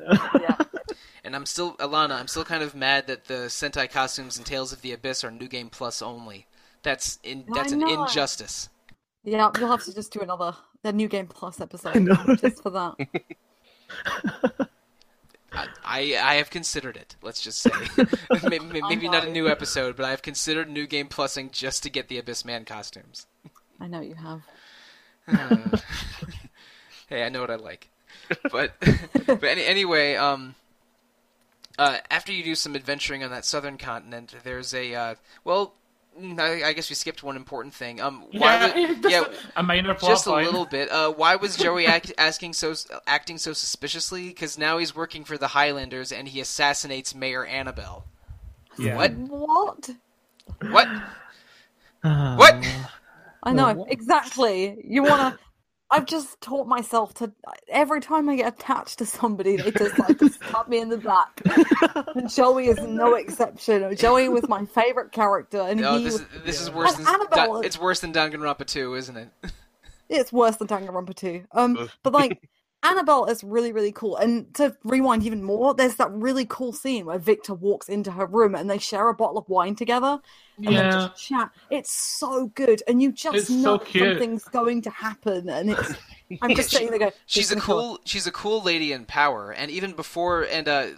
Speaker 1: And I'm still kind of mad that the Sentai costumes in Tales of the Abyss are New Game Plus only. That's an injustice.
Speaker 4: Yeah, you'll have to just do the New Game Plus episode just for that.
Speaker 1: I have considered it. Let's just say, maybe not a new episode, but I have considered New Game Plusing just to get the Abyss Man costumes.
Speaker 4: I know you have.
Speaker 1: Hey, I know what I like, but anyway, after you do some adventuring on that southern continent, there's a I guess we skipped one important thing.
Speaker 5: A minor plot
Speaker 1: just
Speaker 5: line.
Speaker 1: A little bit. Why was Joey acting so suspiciously? Because now he's working for the Highlanders and he assassinates Mayor Annabelle.
Speaker 5: Yeah.
Speaker 1: What?
Speaker 4: What?
Speaker 1: What?
Speaker 4: I know exactly. You wanna? I've just taught myself to. Every time I get attached to somebody, they just like to stab me in the back. And Joey is no exception. Joey was my favorite character, and
Speaker 1: this is worse than
Speaker 4: Annabelle.
Speaker 1: It's worse than Danganronpa 2, isn't it?
Speaker 4: It's worse than Danganronpa 2. But like. Annabelle is really, really cool. And to rewind even more, there's that really cool scene where Victor walks into her room and they share a bottle of wine together and then just chat. It's so good. And you just know something's going to happen. And I'm just sitting there going,
Speaker 1: she's a cool lady in power. And even before,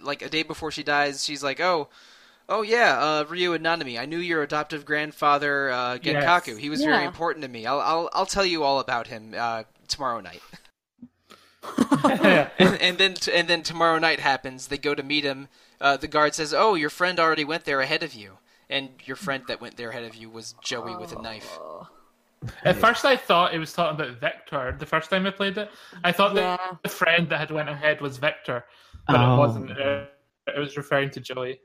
Speaker 1: like a day before she dies, she's like, oh yeah, Ryu and Nanami, I knew your adoptive grandfather, Genkaku. Yes. He was very important to me. I'll tell you all about him tomorrow night. and then tomorrow night happens. They go to meet him. The guard says, "Oh, your friend already went there ahead of you." And your friend that went there ahead of you was Joey with a knife.
Speaker 5: At first, I thought it was talking about Victor. The first time I played it, I thought that the friend that had went ahead was Victor, but it wasn't. It was referring to Joey.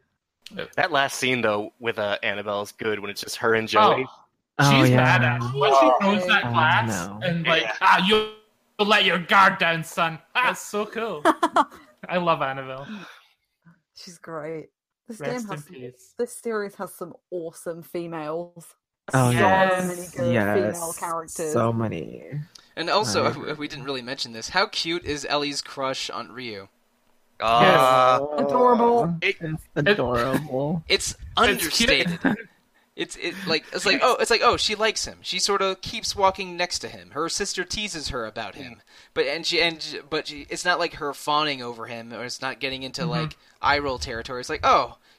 Speaker 2: That last scene though with Annabelle is good when it's just her and Joey.
Speaker 5: She's badass. When she throws that glass and you. Let your guard down, son. That's so cool. I love Annabelle.
Speaker 4: She's great. This series has some awesome females.
Speaker 3: Oh,
Speaker 4: many good female characters.
Speaker 3: So many.
Speaker 1: And also, we didn't really mention this. How cute is Ellie's crush on Ryu?
Speaker 4: Adorable.
Speaker 3: It's adorable.
Speaker 1: It's understated. It's like she likes him. She sort of keeps walking next to him. Her sister teases her about him, but it's not like her fawning over him, or it's not getting into like eye roll territory. It's like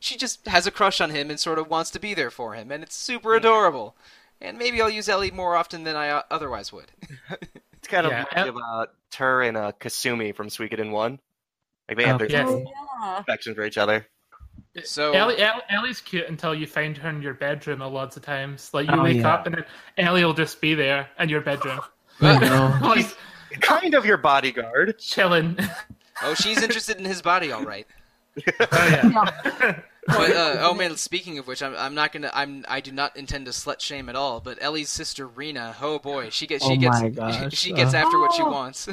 Speaker 1: she just has a crush on him and sort of wants to be there for him, and it's super adorable. And maybe I'll use Ellie more often than I otherwise would.
Speaker 2: It's kind of like about her and Kasumi from Suikoden 1. Like they have their affection for each other.
Speaker 5: So Ellie's cute until you find her in your bedroom lots of times. Like you wake up and then Ellie will just be there in your bedroom.
Speaker 2: Like, kind of your bodyguard.
Speaker 5: Chilling.
Speaker 1: Oh, she's interested in his body, all right.
Speaker 5: But
Speaker 1: man, speaking of which, I do not intend to slut shame at all, but Ellie's sister Rena, oh boy, she gets after what she wants.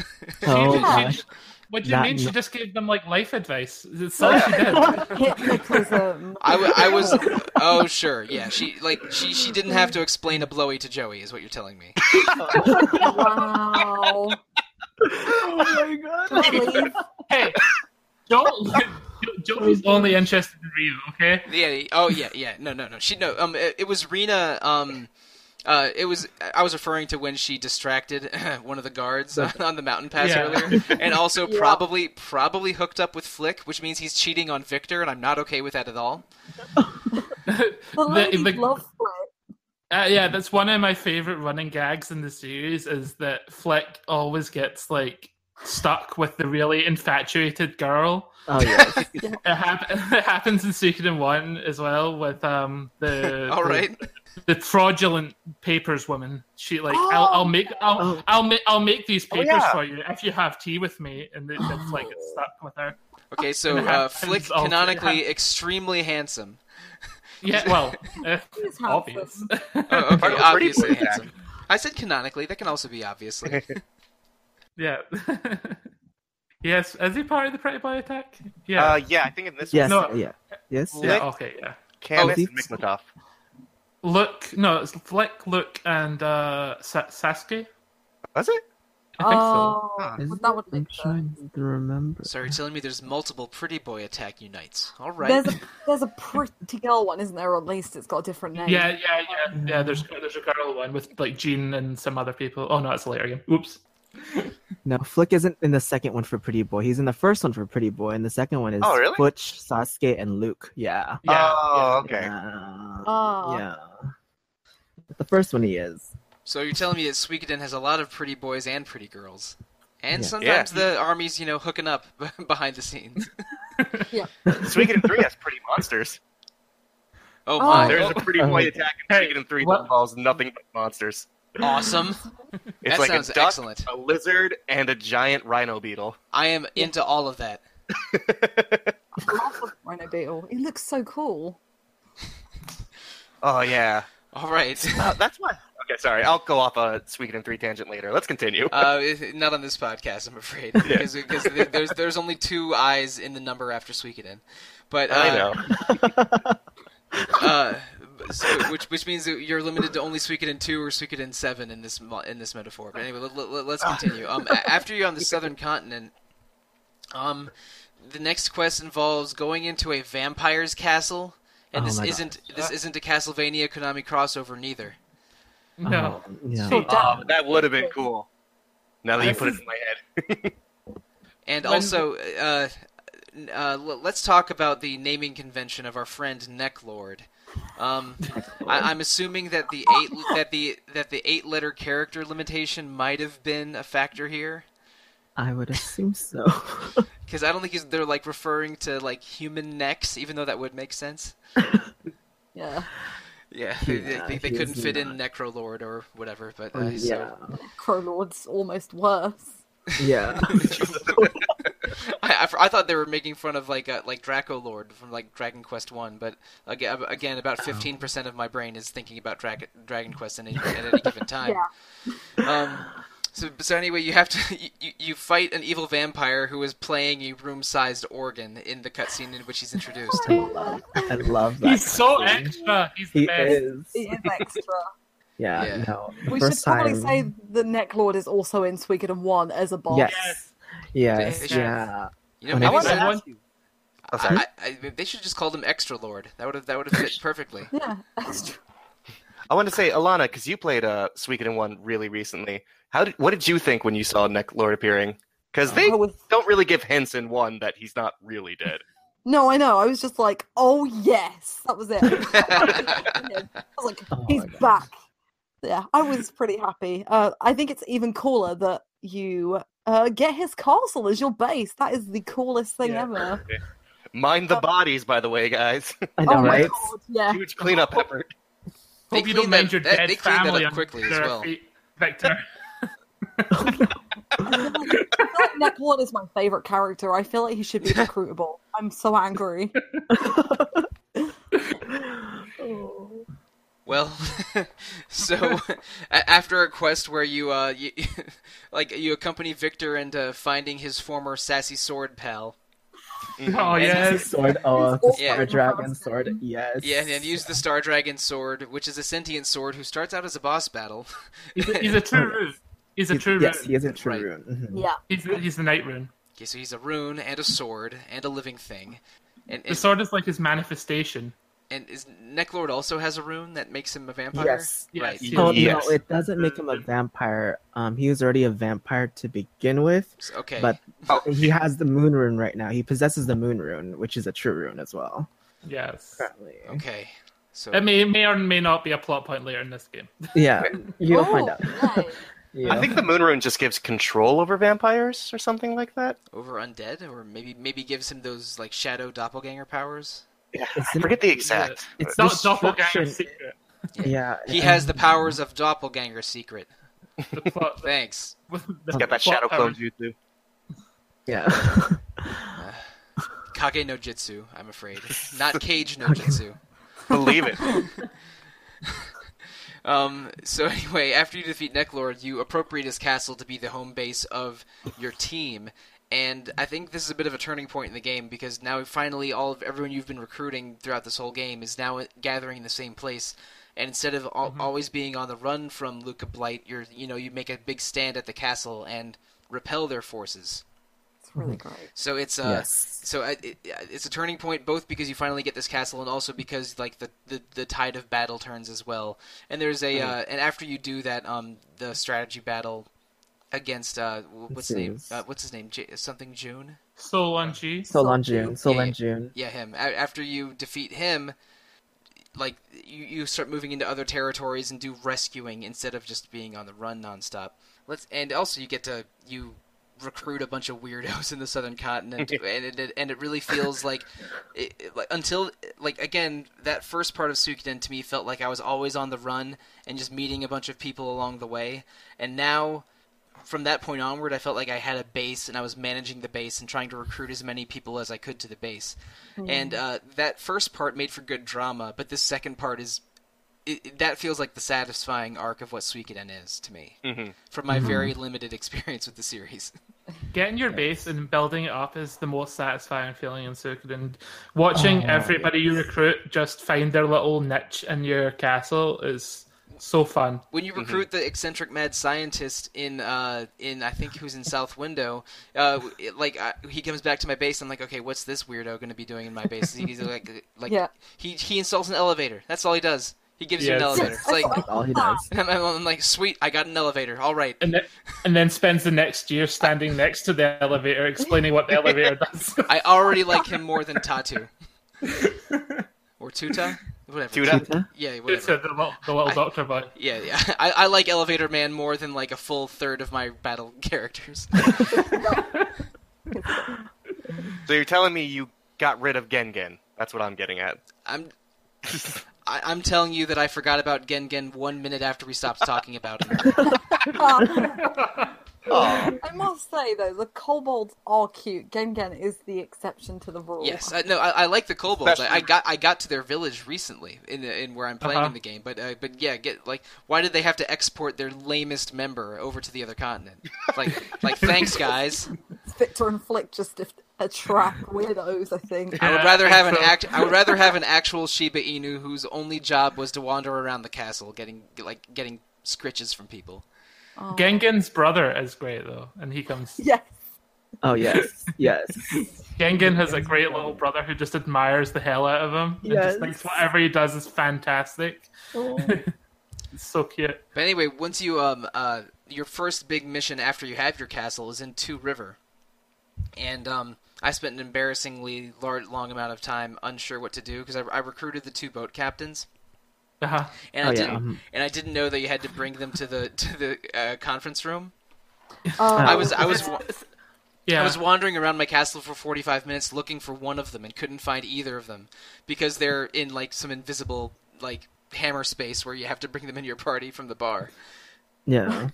Speaker 5: What do you mean? She just gave them like life advice. That's all she did.
Speaker 4: Hypnotism.
Speaker 1: I was. Oh sure, yeah. She didn't have to explain a blowy to Joey, is what you're telling me.
Speaker 4: Wow.
Speaker 3: Oh my god.
Speaker 5: Hey, Joey's only interested in Ryu, okay?
Speaker 1: Yeah. Oh yeah. No. It was Rena. I was referring to when she distracted one of the guards on the mountain pass earlier, and also probably hooked up with Flick, which means he's cheating on Victor, and I'm not okay with that at all.
Speaker 4: Love Flick.
Speaker 5: That's one of my favorite running gags in the series is that Flick always gets like stuck with the really infatuated girl.
Speaker 3: Oh yes.
Speaker 5: It happens in Suikoden 1 as well with the the fraudulent papers woman. She like, I'll make these papers for you if you have tea with me, and then Flick gets stuck with her.
Speaker 1: Okay, so Flick canonically extremely handsome.
Speaker 5: Yeah, well, obvious.
Speaker 1: Okay, obviously handsome. I said canonically. That can also be obviously.
Speaker 5: Yeah. Yes, is he part of the Pretty Boy attack?
Speaker 2: Yeah. Yeah, I think in this
Speaker 3: Yes.
Speaker 2: one.
Speaker 3: Yeah. Yes.
Speaker 5: Yeah. Okay. Yeah.
Speaker 2: Camus and Mikmatov.
Speaker 5: It's Flick, Luke, and Sasuke.
Speaker 2: Was it?
Speaker 5: I think so.
Speaker 4: That would make
Speaker 3: I'm trying to remember.
Speaker 1: So you're telling me there's multiple Pretty Boy attack unites? All right.
Speaker 4: There's a pretty girl one, isn't there? Or at least it's got a different name.
Speaker 5: Yeah. There's a girl one with like Jean and some other people. Oh no, it's later again. Oops.
Speaker 3: No, Flick isn't in the second one for Pretty Boy. He's in the first one for Pretty Boy, and the second one is Butch, Sasuke, and Luke. Yeah.
Speaker 2: Oh, okay.
Speaker 3: Yeah. But the first one he is.
Speaker 1: So you're telling me that Suikoden has a lot of pretty boys and pretty girls. And sometimes the army's, hooking up behind the scenes.
Speaker 4: Yeah.
Speaker 2: Suikoden 3 has pretty monsters.
Speaker 1: Oh my.
Speaker 2: There's a pretty boy attack in Suikoden 3 that involves nothing but monsters.
Speaker 1: Awesome.
Speaker 2: It's
Speaker 1: that
Speaker 2: like
Speaker 1: sounds
Speaker 2: a duck,
Speaker 1: excellent.
Speaker 2: a lizard, and a giant rhino beetle.
Speaker 1: I am into all of that.
Speaker 4: I love Rhino Beetle. He looks so cool.
Speaker 2: Oh, yeah.
Speaker 1: All right.
Speaker 2: That's why. Okay, sorry. I'll go off a Suikoden 3 tangent later. Let's continue.
Speaker 1: Not on this podcast, I'm afraid, because there's only 2 I's in the number after Suikoden. But
Speaker 2: I know.
Speaker 1: Which means that you're limited to only Suikoden 2 or Suikoden 7 in this metaphor. But anyway, let's continue. After you're on the southern continent, the next quest involves going into a vampire's castle, and this isn't a Castlevania Konami crossover neither.
Speaker 5: No.
Speaker 2: That would have been cool. Now that you put it in my head.
Speaker 1: And also, let's talk about the naming convention of our friend Necklord. I'm assuming that the 8-letter character limitation might have been a factor here.
Speaker 3: I would assume so.
Speaker 1: Because I don't think they're like referring to like human necks, even though that would make sense.
Speaker 4: Yeah.
Speaker 1: Yeah, they couldn't fit in Necrolord or whatever, but
Speaker 4: Necrolord's almost worse.
Speaker 3: Yeah.
Speaker 1: I thought they were making fun of like Draco Lord from like Dragon Quest 1, but again, about 15% of my brain is thinking about Dragon Quest at any given time.
Speaker 4: Yeah.
Speaker 1: So anyway, you have to you fight an evil vampire who is playing a room-sized organ in the cutscene in which he's introduced.
Speaker 3: I love that.
Speaker 5: He's so extra. He's the best.
Speaker 4: He is extra.
Speaker 3: Yeah. No.
Speaker 4: We should probably say the Necklord is also in Suikoden 1 as a boss.
Speaker 3: Yes. Yeah.
Speaker 1: They should just call him Extra Lord. That would have fit perfectly.
Speaker 4: Yeah, extra.
Speaker 2: I want to say, Alana, because you played Suikoden 1 really recently. What did you think when you saw Necklord appearing? Because they don't really give hints in 1 that he's not really dead.
Speaker 4: No, I know. I was just like, oh yes, that was it. I was like, he's back. Yeah, I was pretty happy. I think it's even cooler that you get his castle as your base. That is the coolest thing ever.
Speaker 2: Mind the bodies, by the way, guys.
Speaker 3: I know, right?
Speaker 4: God, yeah.
Speaker 2: Huge cleanup effort.
Speaker 5: Hope you don't mind your dead
Speaker 1: they cleaned
Speaker 5: family
Speaker 1: that up quickly as well.
Speaker 5: Victor.
Speaker 4: I feel like Necklord is my favorite character. I feel like he should be recruitable. I'm so angry.
Speaker 1: Well, so after a quest where you accompany Victor into finding his former sassy sword pal.
Speaker 5: Oh yes,
Speaker 3: sword. Star Dragon sword. Yes.
Speaker 1: Yeah, and use the Star Dragon sword, which is a sentient sword who starts out as a boss battle.
Speaker 5: He's a true rune. He's a true rune.
Speaker 3: Yes, he is a true rune. Mm-hmm.
Speaker 4: Yeah.
Speaker 5: He's the night rune.
Speaker 1: Okay, so he's a rune and a sword and a living thing. And
Speaker 5: the sword is like his manifestation.
Speaker 1: And is Necklord also has a rune that makes him a vampire?
Speaker 3: Yes.
Speaker 1: Right.
Speaker 3: No, it doesn't make him a vampire. He was already a vampire to begin with.
Speaker 1: Okay.
Speaker 3: But he has the moon rune right now. He possesses the moon rune, which is a true rune as well.
Speaker 5: Yes.
Speaker 3: Apparently.
Speaker 1: Okay. So
Speaker 5: it may or may not be a plot point later in this game.
Speaker 3: Yeah, you'll find out.
Speaker 4: Nice.
Speaker 3: Yeah.
Speaker 2: I think the moon rune just gives control over vampires or something like that.
Speaker 1: Over undead, or maybe gives him those like shadow doppelganger powers.
Speaker 2: Yeah, I forget the exact.
Speaker 3: It's
Speaker 5: not doppelganger secret.
Speaker 3: Yeah.
Speaker 1: He has the powers of Doppelganger secret. Thanks.
Speaker 2: He's got that shadow clone jutsu.
Speaker 3: Yeah.
Speaker 1: Kage no Jitsu, I'm afraid. Not Cage no Jitsu.
Speaker 2: Believe it.
Speaker 1: So anyway, after you defeat Necklord, you appropriate his castle to be the home base of your team. And I think this is a bit of a turning point in the game because now finally everyone you've been recruiting throughout this whole game is now gathering in the same place. And instead of always being on the run from Luca Blight, you make a big stand at the castle and repel their forces.
Speaker 4: It's really great.
Speaker 1: So it's it's a turning point both because you finally get this castle and also because like the tide of battle turns as well. And there's and after you do that the strategy battle against what's his name? Something June?
Speaker 5: Solon
Speaker 3: June.
Speaker 1: Yeah, him. After you defeat him, like you start moving into other territories and do rescuing instead of just being on the run nonstop. And also you get to recruit a bunch of weirdos in the southern continent, and it really feels like again that first part of Suikoden to me felt like I was always on the run and just meeting a bunch of people along the way, and now from that point onward I felt like I had a base and I was managing the base and trying to recruit as many people as I could to the base. And that first part made for good drama, but this second part that feels like the satisfying arc of what Suikoden is to me, from my very limited experience with the series.
Speaker 5: Getting your base and building it up is the most satisfying feeling in Suikoden. Watching everybody you recruit just find their little niche in your castle is so fun.
Speaker 1: When you recruit the eccentric mad scientist in I think who's in South Window, he comes back to my base. I'm like, okay, what's this weirdo going to be doing in my base? He's he installs an elevator. That's all he does. He gives you an elevator. It's like
Speaker 3: all he does.
Speaker 1: I'm like, sweet, I got an elevator. All right.
Speaker 5: And then spends the next year standing next to the elevator, explaining what the elevator does.
Speaker 1: I already like him more than Tatu. Or Tuta? Whatever.
Speaker 3: Tuta?
Speaker 1: Yeah, whatever.
Speaker 5: The little doctor boy.
Speaker 1: Yeah. I like Elevator Man more than like a full third of my battle characters.
Speaker 2: So you're telling me you got rid of Gengen? That's what I'm getting at.
Speaker 1: I'm telling you that I forgot about Gengen 1 minute after we stopped talking about him.
Speaker 4: I must say, though, the kobolds are cute. Gengen is the exception to the rule.
Speaker 1: Yes, I like the kobolds. I got to their village recently in where I'm playing in the game. But yeah, why did they have to export their lamest member over to the other continent? Like thanks guys.
Speaker 4: Victor and Flick just attract weirdos, I think.
Speaker 1: I would rather have an actual Shiba Inu whose only job was to wander around the castle, getting scritches from people.
Speaker 5: Oh. Gengen's brother is great though, and he comes.
Speaker 4: Yes.
Speaker 3: Oh yes.
Speaker 5: Gengen has a great little brother who just admires the hell out of him and just thinks whatever he does is fantastic. Oh. It's so cute.
Speaker 1: But anyway, once you your first big mission after you have your castle is in Two River. And I spent an embarrassingly long amount of time unsure what to do because I recruited the two boat captains, and I didn't know that you had to bring them to the conference room. I was wandering around my castle for 45 minutes looking for one of them and couldn't find either of them because they're in like some invisible like hammer space where you have to bring them in your party from the bar.
Speaker 3: Yeah.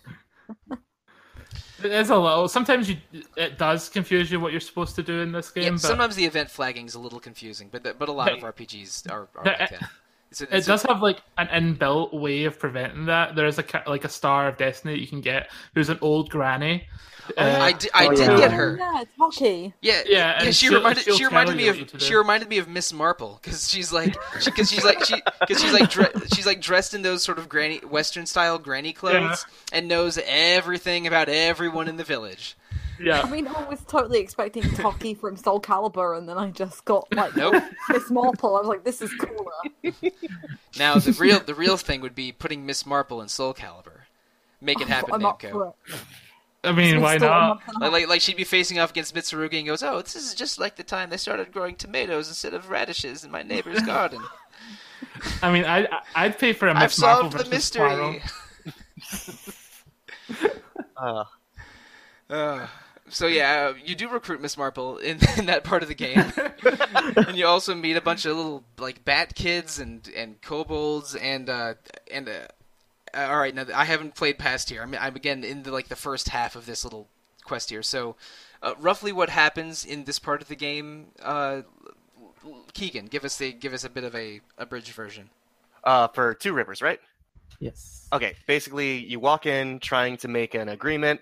Speaker 5: There's a little. Sometimes it does confuse you what you're supposed to do in this game.
Speaker 1: Yeah,
Speaker 5: but
Speaker 1: sometimes the event flagging is a little confusing, but a lot of RPGs are like that.
Speaker 5: It does have like an inbuilt way of preventing that. There is a Star of Destiny that you can get, who's an old granny.
Speaker 1: I did get her.
Speaker 4: Yeah, it's hockey.
Speaker 1: Yeah. And she reminded me of Miss Marple because she's dressed in those sort of Western style granny clothes and knows everything about everyone in the village.
Speaker 5: Yeah.
Speaker 1: I
Speaker 4: mean, I was totally expecting Toki from Soul Calibur, and then I just got
Speaker 1: nope.
Speaker 4: Miss Marple. I was like, this is cooler.
Speaker 1: Now the real thing would be putting Miss Marple in Soul Calibur. Make it happen, Namco.
Speaker 5: I mean, why not?
Speaker 1: Like she'd be facing off against Mitsurugi and goes, "Oh, this is just like the time they started growing tomatoes instead of radishes in my neighbor's garden."
Speaker 5: I mean, I'd pay for a Miss Marple
Speaker 1: I've solved the mystery. So yeah, you do recruit Miss Marple in that part of the game, and you also meet a bunch of little like bat kids and kobolds and all right, now I haven't played past here. I'm again in the first half of this little quest here. So, roughly what happens in this part of the game? Keegan, give us a bit of a abridged version.
Speaker 2: For Two Rivers, right?
Speaker 3: Yes.
Speaker 2: Okay, basically you walk in trying to make an agreement.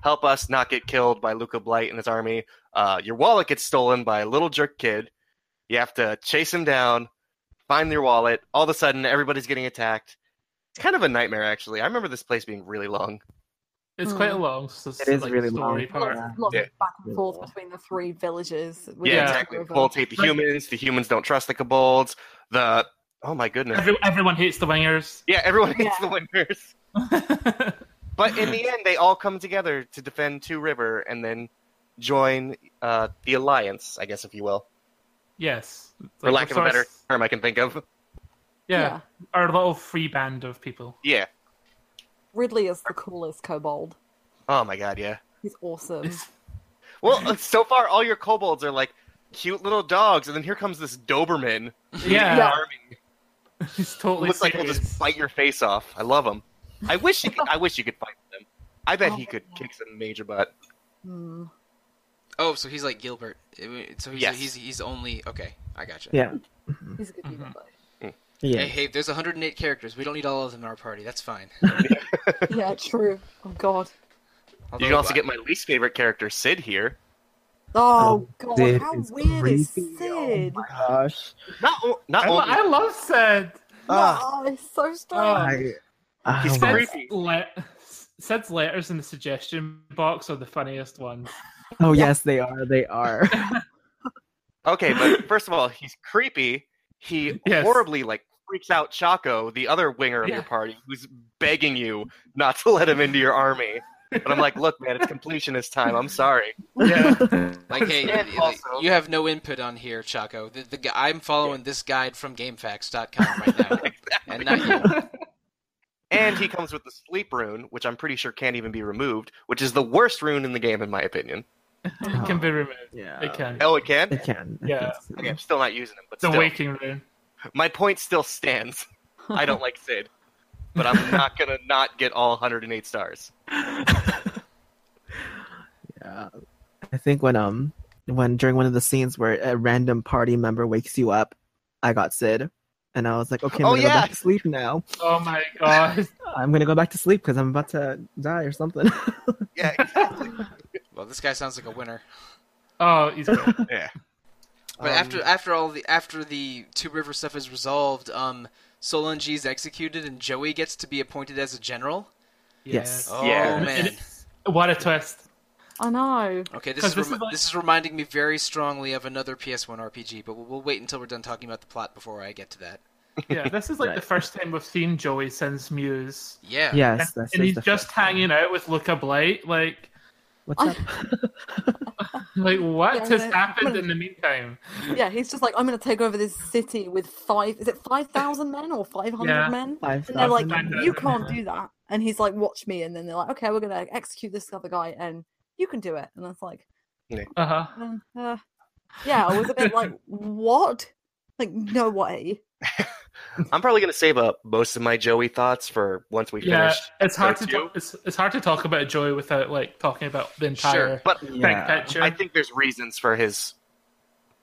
Speaker 2: Help us not get killed by Luca Blight and his army. Your wallet gets stolen by a little jerk kid. You have to chase him down, find your wallet. All of a sudden, everybody's getting attacked. It's kind of a nightmare, actually. I remember this place being really long.
Speaker 5: It's quite long. So
Speaker 3: it is really
Speaker 5: story
Speaker 3: long.
Speaker 5: part.
Speaker 4: Lots of back and forth between the three villages.
Speaker 2: Yeah, exactly. The kobolds hate the humans. The humans don't trust the kobolds. Oh my goodness.
Speaker 5: Everyone hates the wingers.
Speaker 2: Yeah, everyone hates the wingers. But in the end, they all come together to defend Two River and then join the Alliance, I guess, if you will.
Speaker 5: Yes.
Speaker 2: For lack of a better term I can think of.
Speaker 5: Yeah. Our little free band of people.
Speaker 2: Yeah.
Speaker 4: Ridley is the coolest kobold.
Speaker 2: Oh my god, yeah.
Speaker 4: He's awesome.
Speaker 2: Well, so far, all your kobolds are like cute little dogs, and then here comes this Doberman.
Speaker 5: Yeah.
Speaker 2: Army.
Speaker 5: He's totally
Speaker 2: looks like he'll just bite your face off. I love him. I wish you could fight with him. I bet he could kick some major butt.
Speaker 1: Oh, so he's like Gilbert. So he's only okay. I gotcha.
Speaker 3: Yeah.
Speaker 4: He's a good human, though.
Speaker 3: Yeah.
Speaker 1: Hey, there's 108 characters. We don't need all of them in our party. That's fine.
Speaker 4: Yeah, true. Oh god.
Speaker 2: You can also get my least favorite character, Sid, here.
Speaker 4: Oh god,
Speaker 3: Sid
Speaker 4: how
Speaker 3: is
Speaker 4: weird is
Speaker 3: creepy.
Speaker 4: Sid?
Speaker 3: Oh my gosh.
Speaker 5: I love Sid.
Speaker 4: Oh, it's so strange.
Speaker 2: He's creepy.
Speaker 5: Sid's letters in the suggestion box are the funniest ones.
Speaker 3: Oh yes, they are. They are.
Speaker 2: Okay, but first of all, he's creepy. He horribly freaks out Chaco, the other winger of your party, who's begging you not to let him into your army. But I'm like, look, man, it's completionist time. I'm sorry.
Speaker 5: Yeah.
Speaker 1: Hey, you have no input on here, Chaco. I'm following this guide from GameFAQs.com right now, and not you.
Speaker 2: And he comes with the sleep rune, which I'm pretty sure can't even be removed, which is the worst rune in the game, in my opinion.
Speaker 5: It can be removed.
Speaker 3: Yeah.
Speaker 5: It can.
Speaker 2: Oh, it can?
Speaker 3: It can.
Speaker 5: Yeah.
Speaker 2: Okay, I'm still not using them, but
Speaker 5: The
Speaker 2: still.
Speaker 5: waking rune.
Speaker 2: My point still stands. I don't like Sid. But I'm not going to not get all 108 stars.
Speaker 3: Yeah. I think when during one of the scenes where a random party member wakes you up, I got Sid. And I was like, okay, I'm going to go back to sleep now.
Speaker 5: Oh my god.
Speaker 3: I'm going to go back to sleep because I'm about to die or something.
Speaker 2: Yeah, exactly.
Speaker 1: Well, this guy sounds like a winner.
Speaker 5: Oh, he's good.
Speaker 2: Yeah.
Speaker 1: But after the Two River stuff is resolved, Sollosi is executed and Joey gets to be appointed as a general.
Speaker 3: Yes.
Speaker 1: Oh
Speaker 2: Yeah.
Speaker 1: man.
Speaker 5: What a twist.
Speaker 4: I know.
Speaker 1: Okay, this is reminding me very strongly of another PS1 RPG, but we'll wait until we're done talking about the plot before I get to that.
Speaker 5: Yeah, this is the first time we've seen Joey since Muse.
Speaker 1: Yeah.
Speaker 3: Yes.
Speaker 5: And he's just hanging out with Luca Blight.
Speaker 3: What's up?
Speaker 5: What has happened in the meantime?
Speaker 4: Yeah, he's just like, I'm going to take over this city with 5,000 men or 500 men?
Speaker 3: 5,000.
Speaker 4: And they're like, you can't do that. And he's like, watch me. And then they're like, okay, we're going to execute this other guy and you can do it. And that's like,
Speaker 5: Yeah,
Speaker 4: I was a bit like, what? Like, no way.
Speaker 2: I'm probably going to save up most of my Joey thoughts for once we finish.
Speaker 5: It's hard to talk about Joey without talking about the entire big picture.
Speaker 2: I think there's reasons for his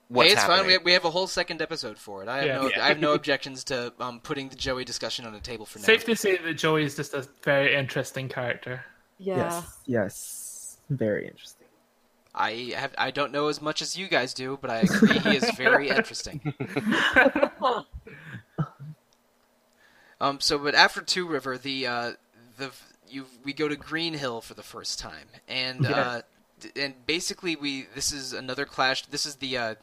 Speaker 1: what's
Speaker 2: happening.
Speaker 1: Fine. We have a whole second episode for it. I have no objections to putting the Joey discussion on the table for now.
Speaker 5: Safe to say that Joey is just a very interesting character.
Speaker 4: Yeah.
Speaker 3: Yes. Very interesting.
Speaker 1: I don't know as much as you guys do, but I agree he is very interesting. But after Two River, we go to Green Hill for the first time, and basically this is another clash. This is the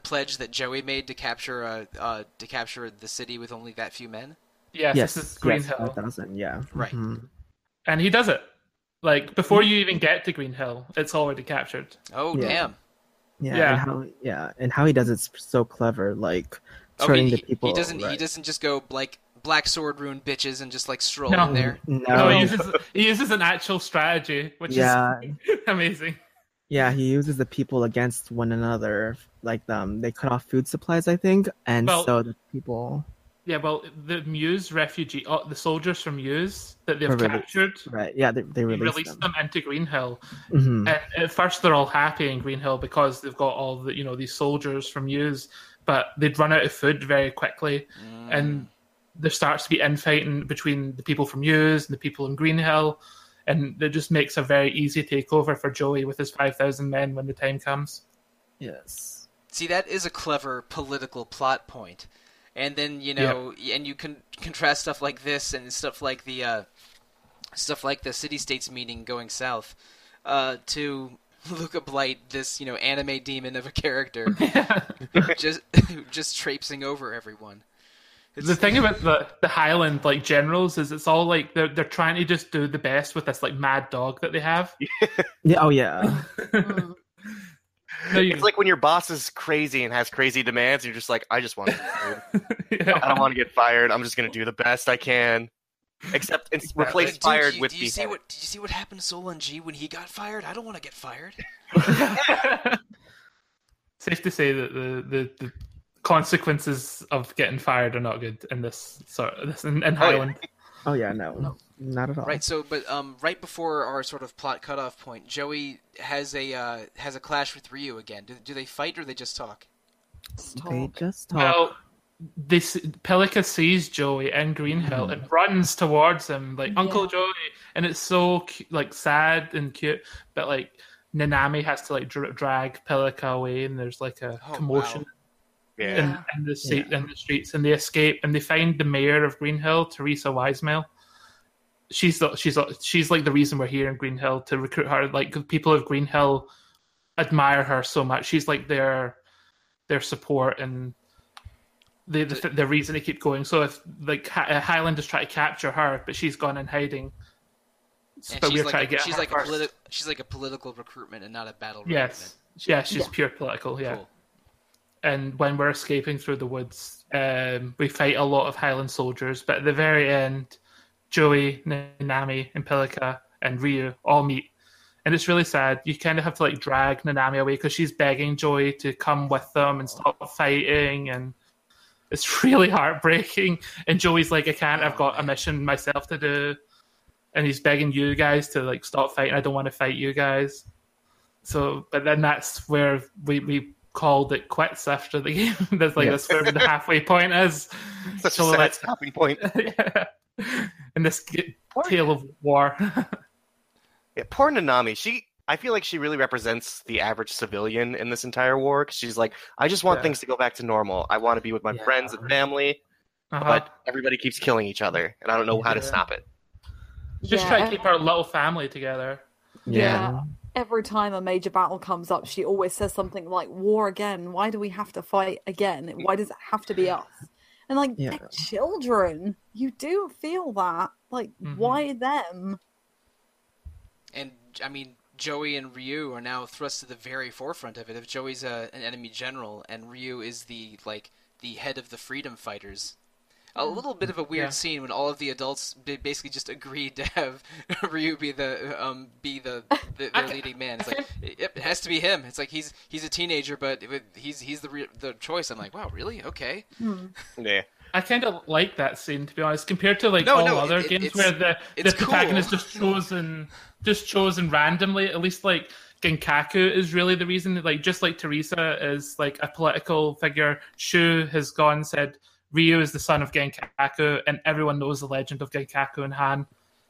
Speaker 1: pledge that Joey made to capture the city with only that few men.
Speaker 5: Yes, this is Green Hill.
Speaker 3: 5,000, yeah.
Speaker 1: Right.
Speaker 3: Mm-hmm.
Speaker 5: And he does it. Before you even get to Green Hill, it's already captured.
Speaker 1: Oh, damn.
Speaker 3: Yeah. And how he does it's so clever, turning the people.
Speaker 1: He doesn't just go Black Sword Rune bitches and just like stroll in there.
Speaker 5: No, he uses an actual strategy, which is amazing.
Speaker 3: Yeah, he uses the people against one another. Like they cut off food supplies, I think, and so the people.
Speaker 5: Yeah, well, the Muse refugee, the soldiers from Muse that they've captured,
Speaker 3: right? Yeah, they released
Speaker 5: them into Greenhill.
Speaker 3: Mm-hmm.
Speaker 5: And at first, they're all happy in Greenhill because they've got all the these soldiers from Muse, but they'd run out of food very quickly, and there starts to be infighting between the people from Muse and the people in Greenhill, and it just makes a very easy takeover for Joey with his 5,000 men when the time comes.
Speaker 3: Yes.
Speaker 1: See, that is a clever political plot point. And then and you can contrast stuff like this and stuff like the city-states meeting going south to Luca Blight, this anime demon of a character, just traipsing over everyone.
Speaker 5: The thing about the Highland generals is it's all like they're trying to just do the best with this mad dog that they have.
Speaker 3: Yeah. Oh yeah.
Speaker 2: It's like when your boss is crazy and has crazy demands, you're just like, I just want to get fired. I don't want to get fired. I'm just going to do the best I can. Except replace fired with
Speaker 1: did you see what happened to Solon G when he got fired? I don't want to get fired.
Speaker 5: Safe to say that the consequences of getting fired are not good in this in Highland.
Speaker 3: Oh yeah, no, not at all.
Speaker 1: Right. So, but right before our sort of plot cutoff point, Joey has a clash with Ryu again. Do they fight or they just talk?
Speaker 3: They just talk.
Speaker 5: Well, Pelica sees Joey in Greenhill and runs towards him like Uncle Joey, and it's so sad and cute. But Nanami has to drag Pelica away, and there's a commotion.
Speaker 1: Wow.
Speaker 5: In the streets, and they escape, and they find the mayor of Greenhill, Teresa Wisemale. She's the reason we're here in Greenhill, to recruit her. People of Greenhill admire her so much. She's their support and the reason they keep going. So if Highland is trying to capture her, but she's gone in hiding.
Speaker 1: But we're trying to get her. She's like a political recruitment and not a battle.
Speaker 5: Yes, she's pure political. Yeah. Cool. And when we're escaping through the woods, we fight a lot of Highland soldiers. But at the very end, Joey, Nanami, and Pelica and Ryu all meet. And it's really sad. You kind of have to drag Nanami away because she's begging Joey to come with them and stop fighting. And it's really heartbreaking. And Joey's like, I can't. I've got a mission myself to do. And he's begging you guys to stop fighting. I don't want to fight you guys. So, but then that's where we called it quits after the game. That's that's where the halfway point is.
Speaker 2: Such a sad stopping point.
Speaker 5: In this tale of war.
Speaker 2: Yeah, poor Nanami. I feel like she really represents the average civilian in this entire war. Cause she's like, I just want things to go back to normal. I want to be with my friends and family, but everybody keeps killing each other, and I don't know how to stop it.
Speaker 5: Just try to keep our little family together.
Speaker 4: Yeah. Every time a major battle comes up, she always says something like, war again. Why do we have to fight again? Why does it have to be us? And they're children. You do feel that. Why them?
Speaker 1: And, I mean, Joey and Ryu are now thrust to the very forefront of it. If Joey's an enemy general and Ryu is the head of the freedom fighters, a little bit of a weird scene when all of the adults basically just agreed to have Ryu be their leading man. It's it has to be him. It's he's a teenager, but he's the choice. I'm like, wow, really? Okay.
Speaker 2: Yeah.
Speaker 5: I kind of like that scene, to be honest, compared to other games where the protagonist cool. just chosen randomly. At least Genkaku is really the reason. Just like Teresa is a political figure, Shu has gone and said Ryu is the son of Genkaku, and everyone knows the legend of Genkaku and Han.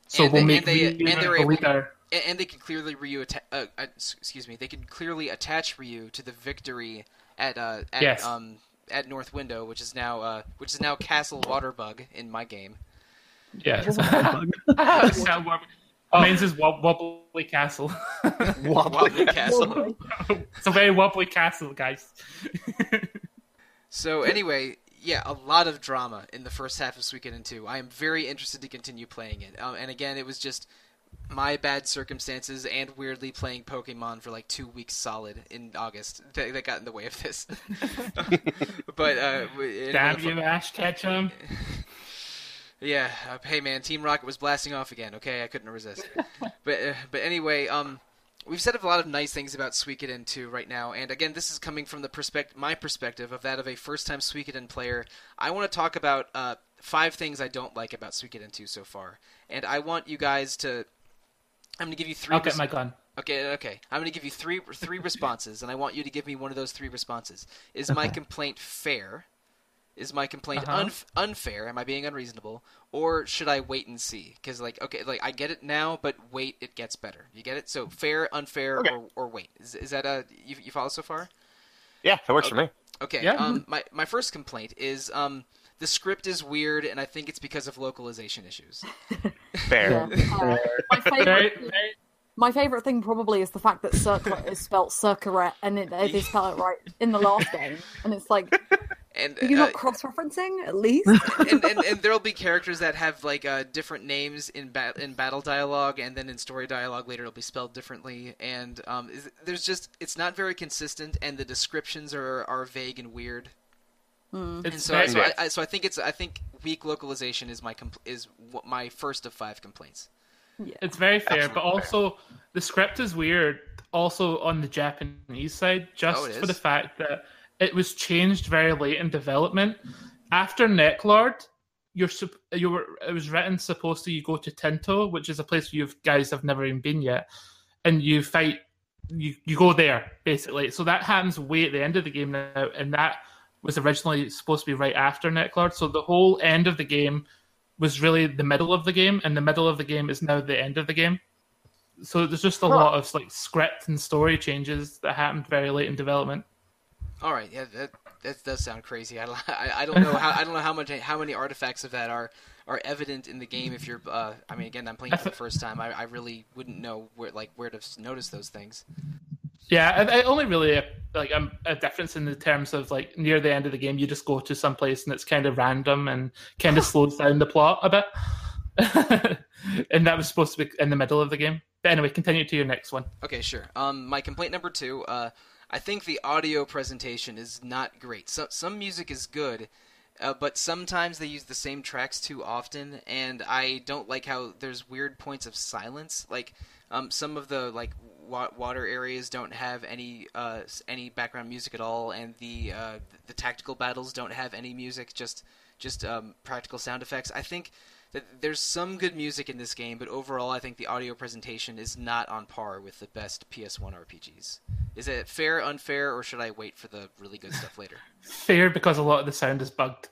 Speaker 5: So we'll make Ryu the leader.
Speaker 1: And they can clearly they can clearly attach Ryu to the victory at North Window, which is now Castle Waterbug in my game.
Speaker 5: Yeah. Mine's is Wobbly Castle.
Speaker 1: Wobbly Castle.
Speaker 5: It's a very wobbly castle, guys.
Speaker 1: So anyway, yeah, a lot of drama in the first half of Suikoden 2. I am very interested to continue playing it. And again, it was just my bad circumstances and weirdly playing Pokemon for 2 weeks solid in August that got in the way of this. But
Speaker 5: damn you, Ash Ketchum.
Speaker 1: Yeah. Hey, man, Team Rocket was blasting off again. Okay, I couldn't resist. but anyway, we've said a lot of nice things about Suikoden 2 right now, and again, this is coming from my perspective of that of a first-time Suikoden player. I want to talk about 5 things I don't like about Suikoden 2 so far, and I want you guys to. I'm going to give you 3.
Speaker 5: I'll get my gun.
Speaker 1: Okay. I'm going to give you three responses, and I want you to give me one of those 3 responses. Is my complaint fair? Is my complaint unfair? Am I being unreasonable? Or should I wait and see? Because, I get it now, but wait, it gets better. You get it? So, fair, unfair,
Speaker 2: okay.
Speaker 1: or wait. Is that you follow so far?
Speaker 2: Yeah, that works for me.
Speaker 1: Okay.
Speaker 5: Yeah.
Speaker 1: My first complaint is the script is weird, and I think it's because of localization issues.
Speaker 2: Fair.
Speaker 4: My favorite thing probably is the fact that circlet is spelled circuret, and they spell it right in the last game, and it's like.
Speaker 1: And
Speaker 4: are you not cross-referencing at least?
Speaker 1: and there'll be characters that have different names in battle dialogue, and then in story dialogue later it'll be spelled differently. And it's not very consistent, and the descriptions are vague and weird. And so I think weak localization is my first of 5 complaints.
Speaker 4: Yeah.
Speaker 5: It's very fair,
Speaker 2: Absolutely
Speaker 5: but also the script is weird. Also on the Japanese side, just for the fact that. It was changed very late in development. After Necklord, it was written supposed to you go to Tinto, which is a place you guys have never even been yet, and you fight. You go there basically. So that happens way at the end of the game now, and that was originally supposed to be right after Necklord. So the whole end of the game was really the middle of the game, and the middle of the game is now the end of the game. So there's just a lot of script and story changes that happened very late in development.
Speaker 1: All right, yeah, that does sound crazy. I don't know how many artifacts of that are evident in the game. If you're, again, I'm playing it for the first time. I really wouldn't know where to notice those things.
Speaker 5: Yeah, I only really a difference in the terms of near the end of the game, you just go to some place and it's kind of random and kind of slows down the plot a bit. And that was supposed to be in the middle of the game. But anyway, continue to your next one.
Speaker 1: Okay, sure. My complaint number 2. I think the audio presentation is not great. Some music is good, but sometimes they use the same tracks too often, and I don't like how there's weird points of silence. Some of the water areas don't have any background music at all, and the tactical battles don't have any music, just practical sound effects. I think that there's some good music in this game, but overall I think the audio presentation is not on par with the best PS1 RPGs. Is it fair, unfair, or should I wait for the really good stuff later?
Speaker 5: Fair, because a lot of the sound is bugged.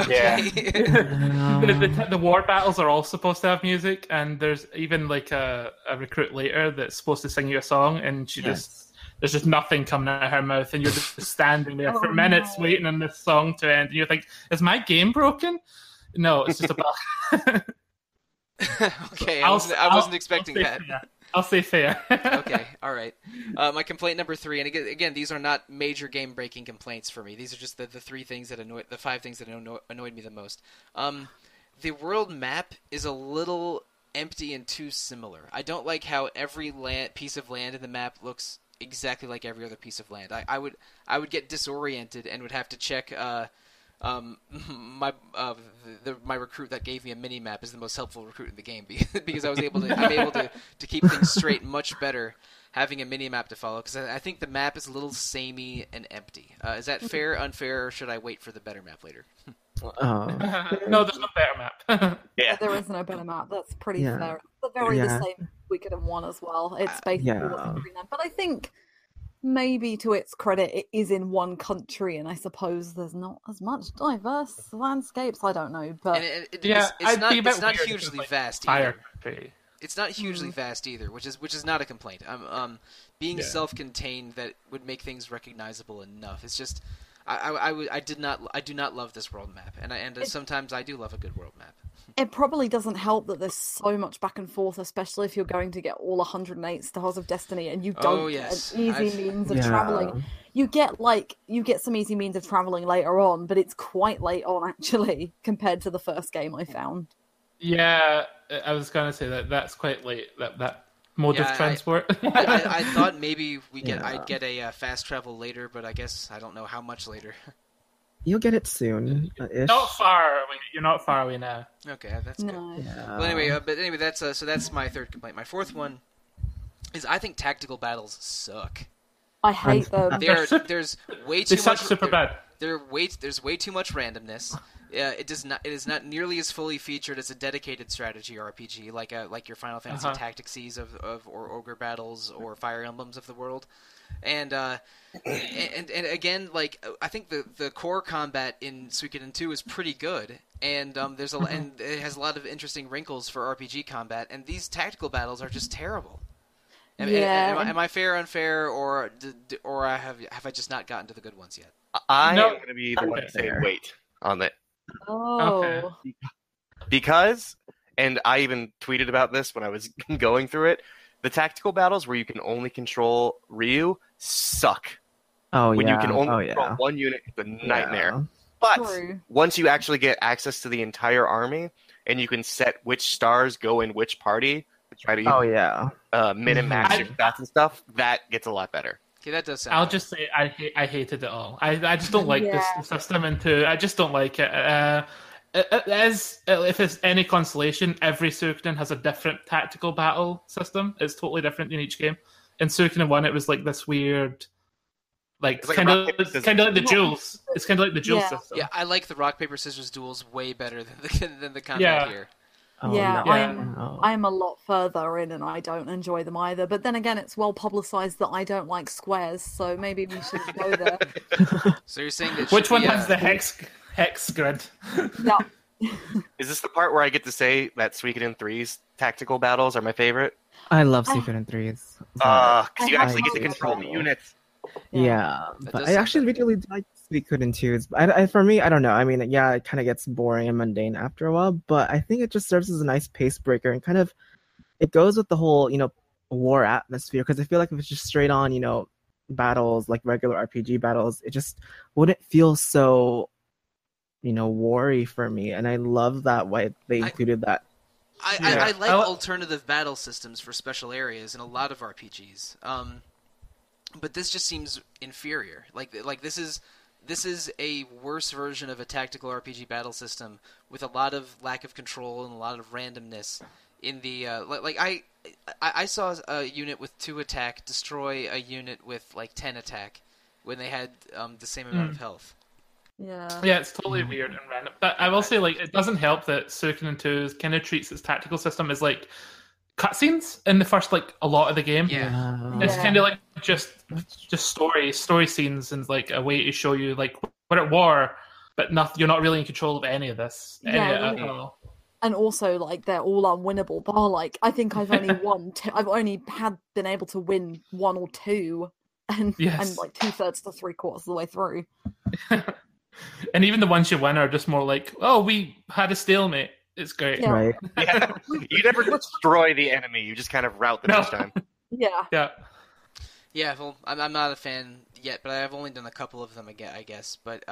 Speaker 2: Yeah.
Speaker 5: The war battles are all supposed to have music, and there's even a recruit later that's supposed to sing you a song, and there's just nothing coming out of her mouth, and you're just standing there for minutes waiting on this song to end, and you're like, is my game broken? No, it's just a bug.
Speaker 1: Okay, I wasn't expecting that.
Speaker 5: I'll say fair.
Speaker 1: Okay, all right. My complaint number 3, and again, these are not major game-breaking complaints for me. These are just the 5 things that annoyed me the most. The world map is a little empty and too similar. I don't like how every piece of land in the map looks exactly like every other piece of land. I would get disoriented and would have to check. My recruit that gave me a mini map is the most helpful recruit in the game because I'm able to keep things straight much better having a mini map to follow, because I think the map is a little samey and empty. Is that fair, unfair, or should I wait for the better map later?
Speaker 5: No, there's no better map.
Speaker 4: Yeah, there is no better map. That's pretty fair. It's the same Suikoden 1 as well. It's basically what's between them. But I think maybe to its credit, it is in one country, and I suppose there's not as much diverse landscapes. I don't know, but
Speaker 1: it's not hugely vast either. It's not hugely
Speaker 4: Mm.
Speaker 1: vast either, which is not a complaint. Being self-contained, that would make things recognizable enough. It's just I do not love this world map, and sometimes I do love a good world map.
Speaker 4: It probably doesn't help that there's so much back and forth, especially if you're going to get all 108 Stars of Destiny and you don't get an easy means of traveling. You get some easy means of traveling later on, but it's quite late on actually compared to the first game I found.
Speaker 5: Yeah, I was going to say that's quite late. That mode of transport.
Speaker 1: I thought maybe I'd get a fast travel later, but I guess I don't know how much later.
Speaker 3: You'll get it soon.
Speaker 5: Not far away. You're not far away now.
Speaker 1: Okay, that's good.
Speaker 3: Yeah.
Speaker 1: Well, anyway, that's so that's my third complaint. My fourth one is I think tactical battles suck.
Speaker 4: I hate them.
Speaker 1: There's way too
Speaker 5: They suck
Speaker 1: much.
Speaker 5: super bad.
Speaker 1: There's way too much randomness. It is not nearly as fully featured as a dedicated strategy RPG like your Final Fantasy Tactics or Ogre Battles or Fire Emblems of the world. And again, like I think the core combat in Suikoden 2 is pretty good, and and it has a lot of interesting wrinkles for RPG combat. And these tactical battles are just terrible. Am I fair, unfair, or have I just not gotten to the good ones yet?
Speaker 2: I'm going to be the one to say wait on it.
Speaker 4: Oh.
Speaker 5: Okay.
Speaker 2: Because, and I even tweeted about this when I was going through it, the tactical battles where you can only control Ryu suck.
Speaker 3: Oh,
Speaker 2: when
Speaker 3: yeah.
Speaker 2: you can only control one unit, it's a nightmare.
Speaker 3: Yeah.
Speaker 2: But once you actually get access to the entire army, and you can set which stars go in which party, try to min and max your stats and stuff, that gets a lot better.
Speaker 1: Okay, that does sound.
Speaker 5: I'll just say I hated it all. I just don't like this system I just don't like it. If it's any consolation, every Suikoden has a different tactical battle system. It's totally different in each game. In Suikoden 1, it was like this weird, like kind of like the duels. It's kind of like the duel system.
Speaker 1: Yeah, I like the rock paper scissors duels way better than the combat here.
Speaker 3: Oh,
Speaker 4: yeah,
Speaker 3: no.
Speaker 4: I'm a lot further in, and I don't enjoy them either. But then again, it's well publicized that I don't like squares, so maybe we should go there.
Speaker 1: So you're saying that
Speaker 5: which one has the hex grid?
Speaker 4: No.
Speaker 2: Is this the part where I get to say that Suikoden 3's tactical battles are my favorite?
Speaker 3: I love Suikoden 3's.
Speaker 2: Because you actually get to control the units.
Speaker 3: Yeah, but I actually really like Suikoden 2's. For me, I don't know. I mean, yeah, it kind of gets boring and mundane after a while, but I think it just serves as a nice pace breaker and kind of it goes with the whole, war atmosphere. Because I feel like if it's just straight on, battles like regular RPG battles, it just wouldn't feel so, war-y for me. And I love that why they included that.
Speaker 1: I like alternative battle systems for special areas in a lot of RPGs. But this just seems inferior. Like this is a worse version of a tactical RPG battle system with a lot of lack of control and a lot of randomness. In the I saw a unit with 2 attack destroy a unit with 10 attack when they had the same amount of health.
Speaker 4: Yeah,
Speaker 5: it's totally weird and random. But I will say, it doesn't help that Suikoden 2 kind of treats its tactical system as cutscenes in the first a lot of the game. It's kind of just story scenes and a way to show you we're at war, but you're not really in control of any of this. At all.
Speaker 4: And also they're all unwinnable. Bar I think I've only won. I've only been able to win 1 or 2, and 2/3 to 3/4 of the way through.
Speaker 5: And even the ones you win are just more we had a stalemate. It's great.
Speaker 4: Yeah.
Speaker 3: Right.
Speaker 2: Yeah. You never destroy the enemy. You just kind of rout them each time.
Speaker 4: Yeah.
Speaker 1: Yeah, well, I'm not a fan yet, but I've only done a couple of them again, I guess. But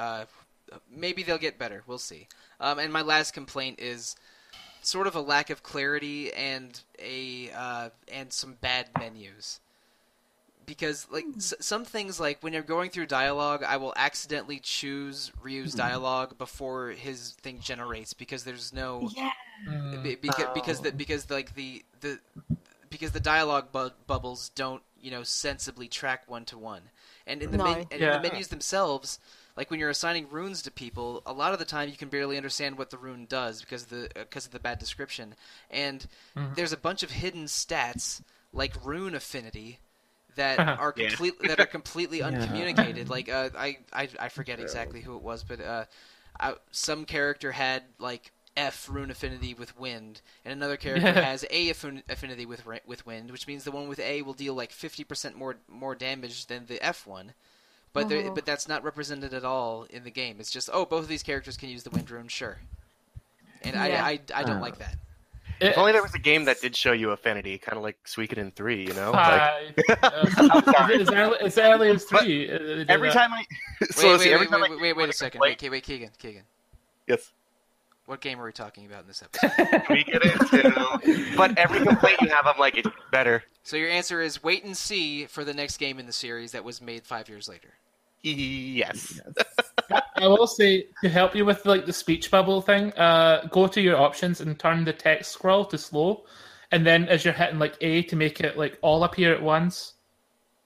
Speaker 1: maybe they'll get better. We'll see. And my last complaint is sort of a lack of clarity and some bad menus. Because some things when you're going through dialogue, I will accidentally choose Ryu's dialogue before his thing generates because there's no because the dialogue bubbles don't sensibly track 1-to-1, and in the menus themselves, when you're assigning runes to people, a lot of the time you can barely understand what the rune does because of the bad description, and there's a bunch of hidden stats like rune affinity that are completely uncommunicated. I forget exactly who it was, but some character had F rune affinity with wind, and another character has A affinity with wind, which means the one with A will deal 50% more damage than the F one. But but that's not represented at all in the game. It's just both of these characters can use the wind rune, sure. And I don't like that.
Speaker 2: If only there was a game that did show you affinity, kind of like Suikoden 3,
Speaker 5: As early as 3.
Speaker 2: Every time I...
Speaker 1: Wait a second. Wait, Keegan.
Speaker 2: Yes?
Speaker 1: What game are we talking about in this episode?
Speaker 2: We get into... But every complaint you have, I'm like, it's better.
Speaker 1: So your answer is wait and see for the next game in the series that was made 5 years later.
Speaker 2: Yes.
Speaker 5: I will say, to help you with like the speech bubble thing, go to your options and turn the text scroll to slow, and then as you're hitting like A to make it like all appear at once,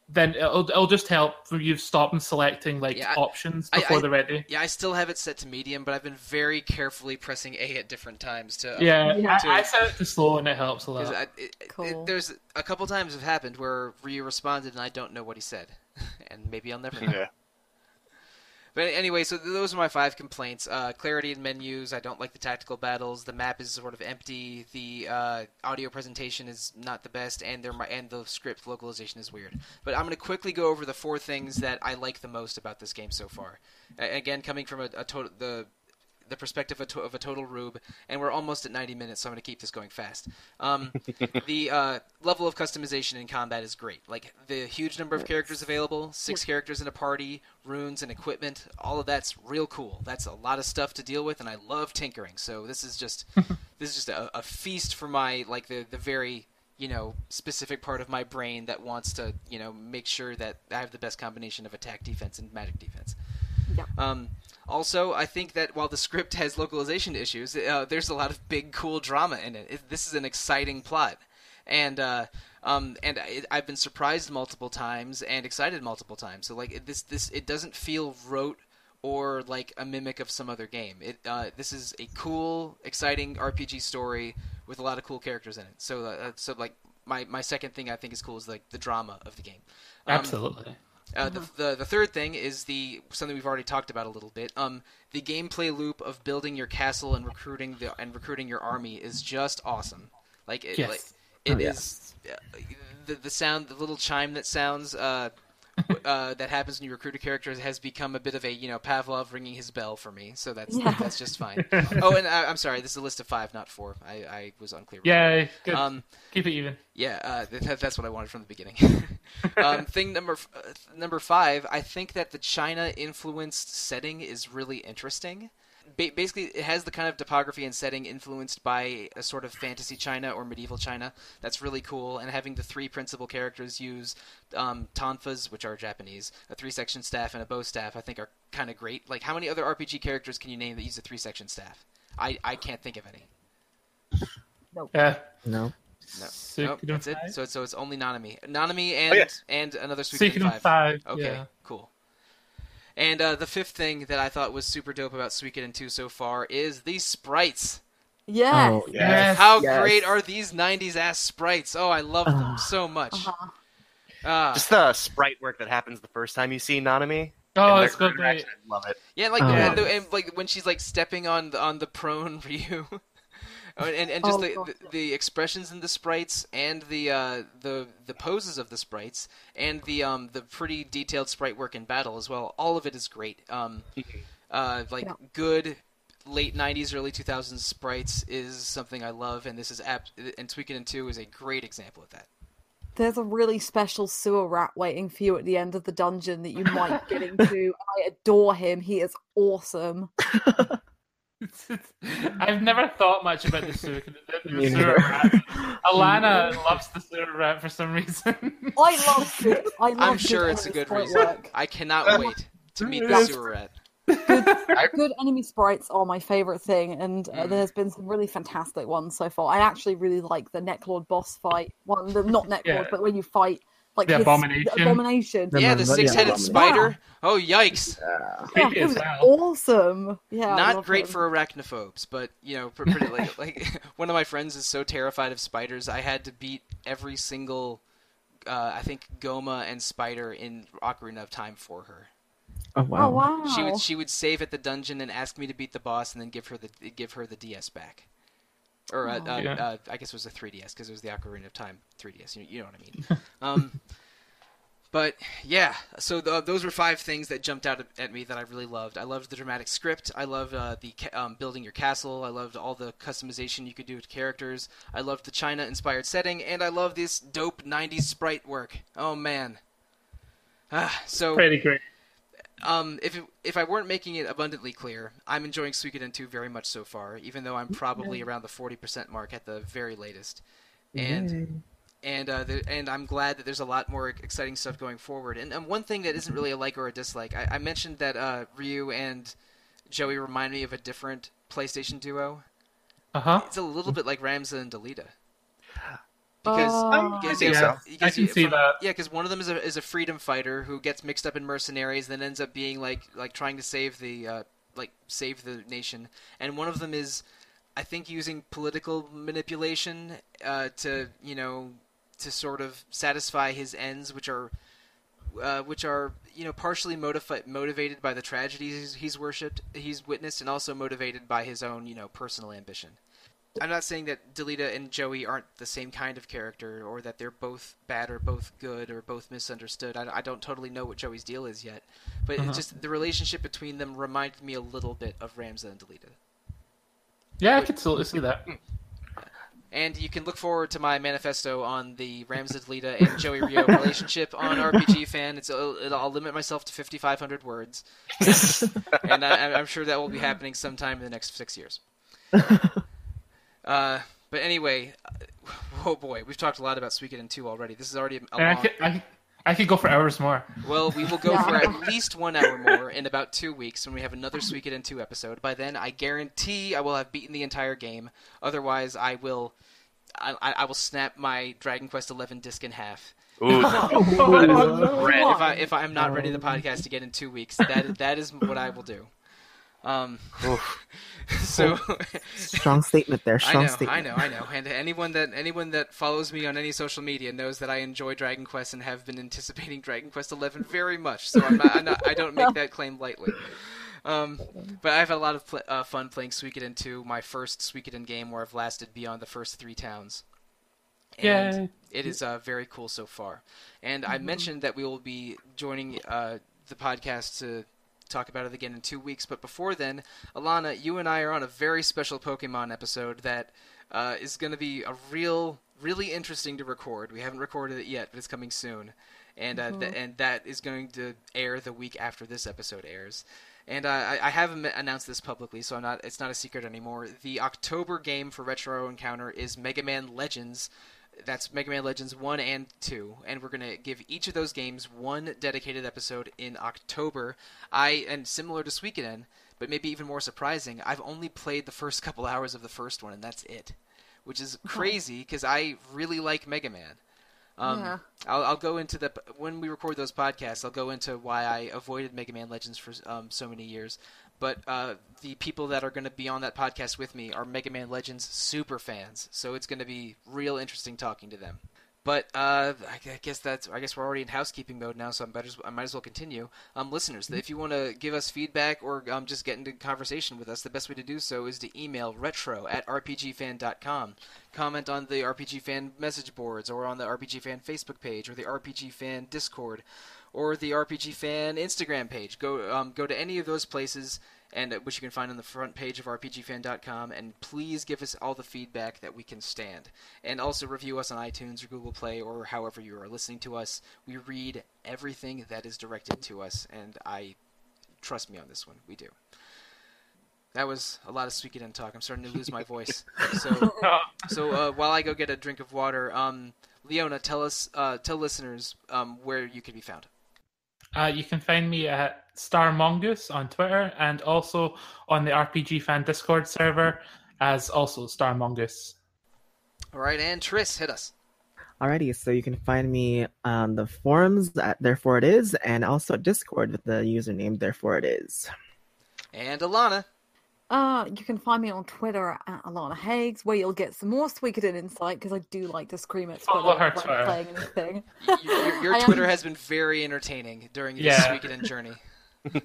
Speaker 5: then it'll just help for you stopping selecting options before they're ready.
Speaker 1: Yeah, I still have it set to medium, but I've been very carefully pressing A at different times to.
Speaker 5: I set it to slow and it helps a lot.
Speaker 4: Cool.
Speaker 1: There's a couple times have happened where Ryu responded and I don't know what he said, and maybe I'll never know.
Speaker 2: Yeah.
Speaker 1: But anyway, so those are my 5 complaints. Clarity in menus. I don't like the tactical battles. The map is sort of empty. The audio presentation is not the best, and the script localization is weird. But I'm going to quickly go over the 4 things that I like the most about this game so far. Again, coming from the perspective of a total rube, and we're almost at 90 minutes, so I'm going to keep this going fast. The level of customization in combat is great. Like, the huge number of characters available, 6 characters in a party, runes and equipment, all of that's real cool. That's a lot of stuff to deal with, and I love tinkering, so this is just a feast for my, like, the very, specific part of my brain that wants to, make sure that I have the best combination of attack, defense, and magic defense.
Speaker 4: Yeah.
Speaker 1: Also, I think that while the script has localization issues, there's a lot of big, cool drama in it. This is an exciting plot, and I've been surprised multiple times and excited multiple times. So like it doesn't feel rote or like a mimic of some other game. This is a cool, exciting RPG story with a lot of cool characters in it. So like my second thing I think is cool is like the drama of the game.
Speaker 5: Absolutely.
Speaker 1: The third thing is something we've already talked about a little bit. The gameplay loop of building your castle and recruiting your army is just awesome. Like it,
Speaker 5: yes.
Speaker 1: is the sound, the little chime that sounds that happens when you recruit a character has become a bit of a Pavlov ringing his bell for me. So that's just fine. Oh, and I'm sorry, this is a list of 5, not 4. I was unclear.
Speaker 5: Yeah, good. Keep it even.
Speaker 1: Yeah, that's what I wanted from the beginning. Thing number 5, I think that the China-influenced setting is really interesting. Basically, it has the kind of topography and setting influenced by a sort of fantasy China or medieval China. That's really cool. And having the 3 principal characters use tonfas, which are Japanese, a 3-section staff, and a bow staff, I think are kind of great. Like, how many other RPG characters can you name that use a 3-section staff? I can't think of any.
Speaker 4: Nope.
Speaker 3: No.
Speaker 1: Nope, that's it. So it's only Nanami. Nanami and another
Speaker 5: Suikoden
Speaker 1: 5. Okay,
Speaker 5: yeah.
Speaker 1: Cool. And the 5th thing that I thought was super dope about Suikoden 2 so far is the sprites.
Speaker 4: Yes.
Speaker 3: Oh, yes.
Speaker 1: How great are these 90s ass sprites? Oh, I love them so much.
Speaker 2: Just the sprite work that happens the first time you see Nanami.
Speaker 5: Oh, it's good. Great.
Speaker 2: I love it.
Speaker 1: Yeah, like and like when she's like stepping on the prone Ryu. And just the expressions in the sprites and the poses of the sprites and the pretty detailed sprite work in battle as well. All of it is great. Good late 90s, early 2000s sprites is something I love, and this is and Suikoden 2 is a great example of that.
Speaker 4: There's a really special sewer rat waiting for you at the end of the dungeon that you might get into. I adore him. He is awesome.
Speaker 5: I've never thought much about the sewer rat. Alana loves the sewer rat for some reason.
Speaker 4: I love it.
Speaker 1: I'm sure it's a good reason.
Speaker 4: Work.
Speaker 1: I cannot wait to meet the sewer rat.
Speaker 4: Good enemy sprites are my favourite thing, and there's been some really fantastic ones so far. I actually really like the Necklord boss fight one. Not Necklord, but when you fight like
Speaker 5: the abomination.
Speaker 1: Yeah, the 6-headed spider. Oh, yikes!
Speaker 4: Yeah, it was awesome. Yeah,
Speaker 1: not great for arachnophobes, but pretty like one of my friends is so terrified of spiders. I had to beat every single, I think, Goma and spider in Ocarina of Time for her.
Speaker 3: Oh wow!
Speaker 1: She would save at the dungeon and ask me to beat the boss, and then give her the DS back, or I guess it was a 3DS because it was the Ocarina of Time 3DS. You know what I mean? But yeah, so those were 5 things that jumped out at me that I really loved. I loved the dramatic script. I loved the building your castle. I loved all the customization you could do with characters. I loved the China-inspired setting, and I love this dope 90s sprite work. Oh man, so
Speaker 5: pretty great.
Speaker 1: If I weren't making it abundantly clear, I'm enjoying Suikoden 2 very much so far, even though I'm probably around the 40% mark at the very latest. And and I'm glad that there's a lot more exciting stuff going forward. And one thing that isn't really a like or a dislike, I mentioned that Ryu and Joey remind me of a different PlayStation duo. It's a little bit like Ramza and Delita. Because
Speaker 5: I can see that.
Speaker 1: Yeah, because one of them is a freedom fighter who gets mixed up in mercenaries, then ends up being like trying to save the nation, and one of them is, I think, using political manipulation to sort of satisfy his ends, which are partially motivated by the tragedies he's witnessed, and also motivated by his own personal ambition. I'm not saying that Delita and Joey aren't the same kind of character, or that they're both bad or both good or both misunderstood. I don't totally know what Joey's deal is yet, but it's just the relationship between them reminded me a little bit of Ramza and Delita.
Speaker 5: Yeah, I could totally see that.
Speaker 1: And you can look forward to my manifesto on the Ramza, Delita, and Joey Ryo relationship on RPG Fan. I'll limit myself to 5,500 words, and I'm sure that will be happening sometime in the next 6 years. But anyway, oh boy, we've talked a lot about Suikoden 2 already. This is already a long...
Speaker 5: I could go for hours more.
Speaker 1: Well, we will go for at least 1 hour more in about 2 weeks when we have another Suikoden 2 episode. By then, I guarantee I will have beaten the entire game. Otherwise, I will snap my Dragon Quest XI disc in half.
Speaker 2: Ooh.
Speaker 1: If I'm not ready the podcast to get in 2 weeks, that is what I will do. So
Speaker 3: strong statement there.
Speaker 1: I know. And anyone that follows me on any social media knows that I enjoy Dragon Quest and have been anticipating Dragon Quest XI very much. So I don't make that claim lightly. But I've had a lot of fun playing Suikoden 2, my first Suikoden game where I've lasted beyond the first 3 towns. And it is very cool so far. And I mentioned that we will be joining the podcast to talk about it again in 2 weeks, but before then, Alana, you and I are on a very special Pokemon episode that is going to be really interesting to record. We haven't recorded it yet, but it's coming soon, and and that is going to air the week after this episode airs. And I haven't announced this publicly, so it's not a secret anymore. The October game for Retro Encounter is Mega Man Legends. That's Mega Man Legends 1 and 2, and we're going to give each of those games one dedicated episode in October. And similar to Suikoden, but maybe even more surprising, I've only played the first couple hours of the first one, and that's it, which is crazy because I really like Mega Man. I'll go into when we record those podcasts, I'll go into why I avoided Mega Man Legends for so many years. But the people that are going to be on that podcast with me are Mega Man Legends super fans, so it's going to be real interesting talking to them. But I guess we're already in housekeeping mode now, so I might as well continue. Listeners, if you want to give us feedback or just get into conversation with us, the best way to do so is to email retro@rpgfan.com. Comment on the RPG Fan message boards, or on the RPG Fan Facebook page, or the RPG Fan Discord, or the RPG Fan Instagram page. Go to any of those places, and which you can find on the front page of rpgfan.com, and please give us all the feedback that we can stand. And also review us on iTunes or Google Play or however you are listening to us. We read everything that is directed to us, and trust me on this one, we do. That was a lot of Suikoden talk. I'm starting to lose my voice. So while I go get a drink of water, Leona, tell listeners where you can be found.
Speaker 5: You can find me at Star Mongoose on Twitter, and also on the RPG Fan Discord server as also Star Mongoose. All
Speaker 1: right, and Triss, hit us.
Speaker 3: Alrighty, so you can find me on the forums at Therefore It Is, and also at Discord with the username Therefore It Is.
Speaker 1: And Alana.
Speaker 4: You can find me on Twitter at Alana Hagues, where you'll get some more Suikoden insight, because I do like to scream at Twitter when playing anything.
Speaker 1: Your Twitter has been very entertaining during this Suikoden journey.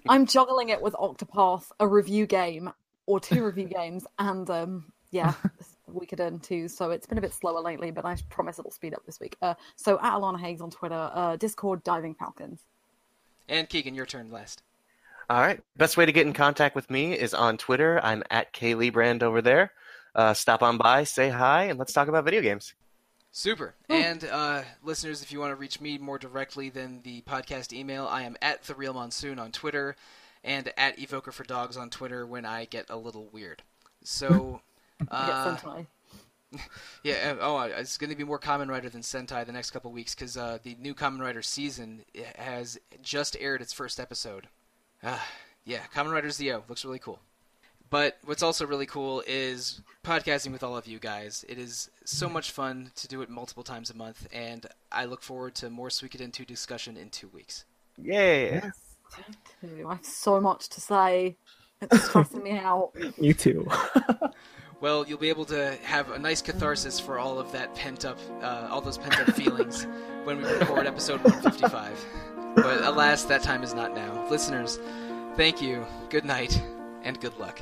Speaker 4: I'm juggling it with Octopath, a review game, or 2 review games, and Suikoden too, so it's been a bit slower lately, but I promise it'll speed up this week. So at Alana Hagues on Twitter, Discord, Diving Falcons.
Speaker 1: And Keegan, your turn last.
Speaker 2: All right. Best way to get in contact with me is on Twitter. I'm at KLeebrand over there. Stop on by, say hi, and let's talk about video games.
Speaker 1: Super. And listeners, if you want to reach me more directly than the podcast email, I am at The Real Monsoon on Twitter and at Evoker for Dogs on Twitter when I get a little weird. So, Yeah. Oh, it's going to be more Kamen Rider than Sentai the next couple weeks because the new Kamen Rider season has just aired its first episode. Yeah, Kamen Rider Zio looks really cool. But what's also really cool is podcasting with all of you guys. It is so much fun to do it multiple times a month, and I look forward to more Suikoden 2 discussion in 2 weeks.
Speaker 2: Yeah.
Speaker 4: I have so much to say. It's stressing me out.
Speaker 3: Me too.
Speaker 1: Well, you'll be able to have a nice catharsis for all of that all those pent-up feelings when we record episode 155. But alas, that time is not now. Listeners, thank you, good night, and good luck.